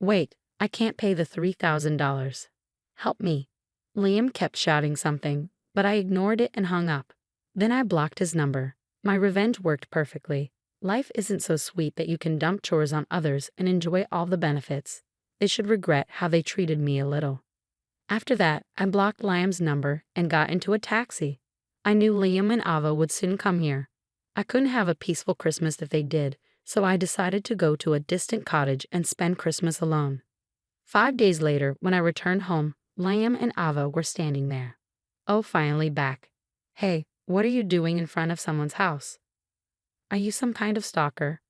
Wait, I can't pay the $3,000. Help me. Liam kept shouting something, but I ignored it and hung up. Then I blocked his number. My revenge worked perfectly. Life isn't so sweet that you can dump chores on others and enjoy all the benefits. They should regret how they treated me a little. After that, I blocked Liam's number and got into a taxi. I knew Liam and Ava would soon come here. I couldn't have a peaceful Christmas if they did, so I decided to go to a distant cottage and spend Christmas alone. 5 days later, when I returned home, Liam and Ava were standing there. Oh, finally back. Hey, what are you doing in front of someone's house? Are you some kind of stalker?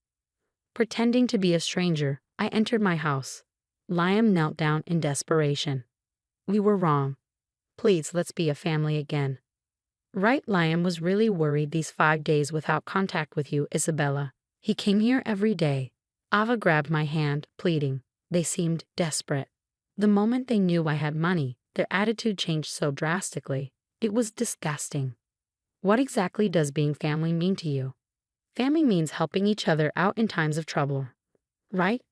Pretending to be a stranger, I entered my house. Liam knelt down in desperation. We were wrong. Please, let's be a family again. Right, Liam was really worried these 5 days without contact with you, Isabella. He came here every day. Ava grabbed my hand, pleading. They seemed desperate. The moment they knew I had money, their attitude changed so drastically. It was disgusting. What exactly does being family mean to you? Family means helping each other out in times of trouble. Right?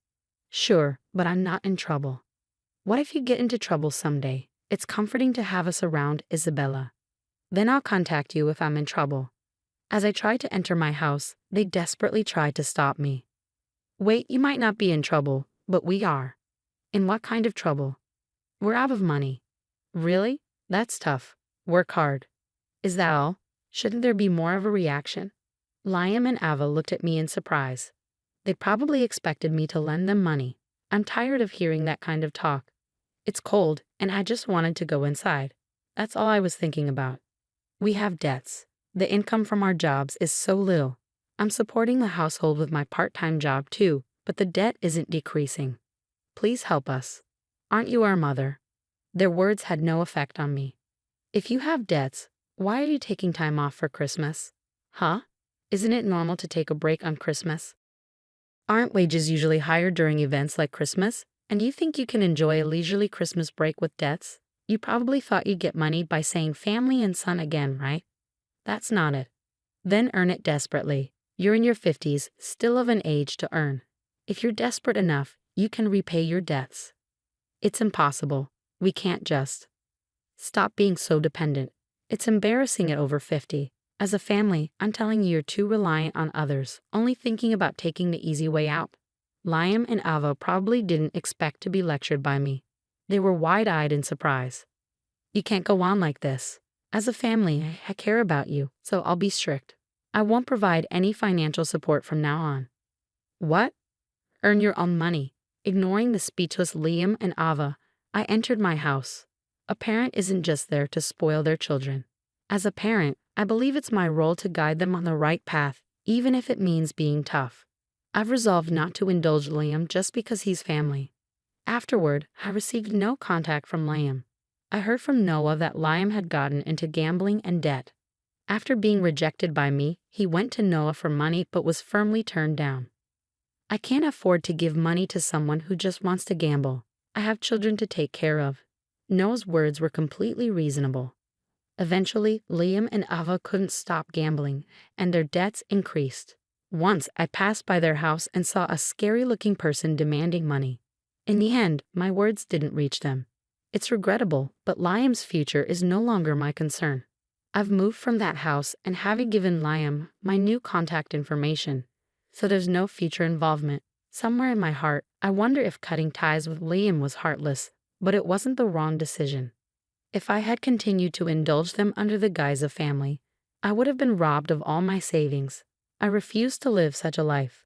Sure, but I'm not in trouble. What if you get into trouble someday? It's comforting to have us around, Isabella. Then I'll contact you if I'm in trouble. As I tried to enter my house, they desperately tried to stop me. Wait, you might not be in trouble, but we are. In what kind of trouble? We're out of money. Really? That's tough. Work hard. Is that all? Shouldn't there be more of a reaction? Liam and Ava looked at me in surprise. They probably expected me to lend them money. I'm tired of hearing that kind of talk. It's cold, and I just wanted to go inside. That's all I was thinking about. We have debts. The income from our jobs is so little. I'm supporting the household with my part-time job too, but the debt isn't decreasing. Please help us. Aren't you our mother? Their words had no effect on me. If you have debts, why are you taking time off for Christmas? Huh? Isn't it normal to take a break on Christmas? Aren't wages usually higher during events like Christmas? And you think you can enjoy a leisurely Christmas break with debts? You probably thought you'd get money by saying family and son again, right? That's not it. Then earn it desperately. You're in your 50s, still of an age to earn. If you're desperate enough, you can repay your debts. It's impossible. We can't just. Stop being so dependent. It's embarrassing at over 50. As a family, I'm telling you, you're too reliant on others, only thinking about taking the easy way out. Liam and Ava probably didn't expect to be lectured by me. They were wide-eyed in surprise. You can't go on like this. As a family, I care about you, so I'll be strict. I won't provide any financial support from now on. What? Earn your own money. Ignoring the speechless Liam and Ava, I entered my house. A parent isn't just there to spoil their children. As a parent, I believe it's my role to guide them on the right path, even if it means being tough. I've resolved not to indulge Liam just because he's family. Afterward, I received no contact from Liam. I heard from Noah that Liam had gotten into gambling and debt. After being rejected by me, he went to Noah for money but was firmly turned down. I can't afford to give money to someone who just wants to gamble. I have children to take care of. Noah's words were completely reasonable. Eventually, Liam and Ava couldn't stop gambling, and their debts increased. Once, I passed by their house and saw a scary-looking person demanding money. In the end, my words didn't reach them. It's regrettable, but Liam's future is no longer my concern. I've moved from that house and haven't given Liam my new contact information, so there's no future involvement. Somewhere in my heart, I wonder if cutting ties with Liam was heartless, but it wasn't the wrong decision. If I had continued to indulge them under the guise of family, I would have been robbed of all my savings. I refuse to live such a life.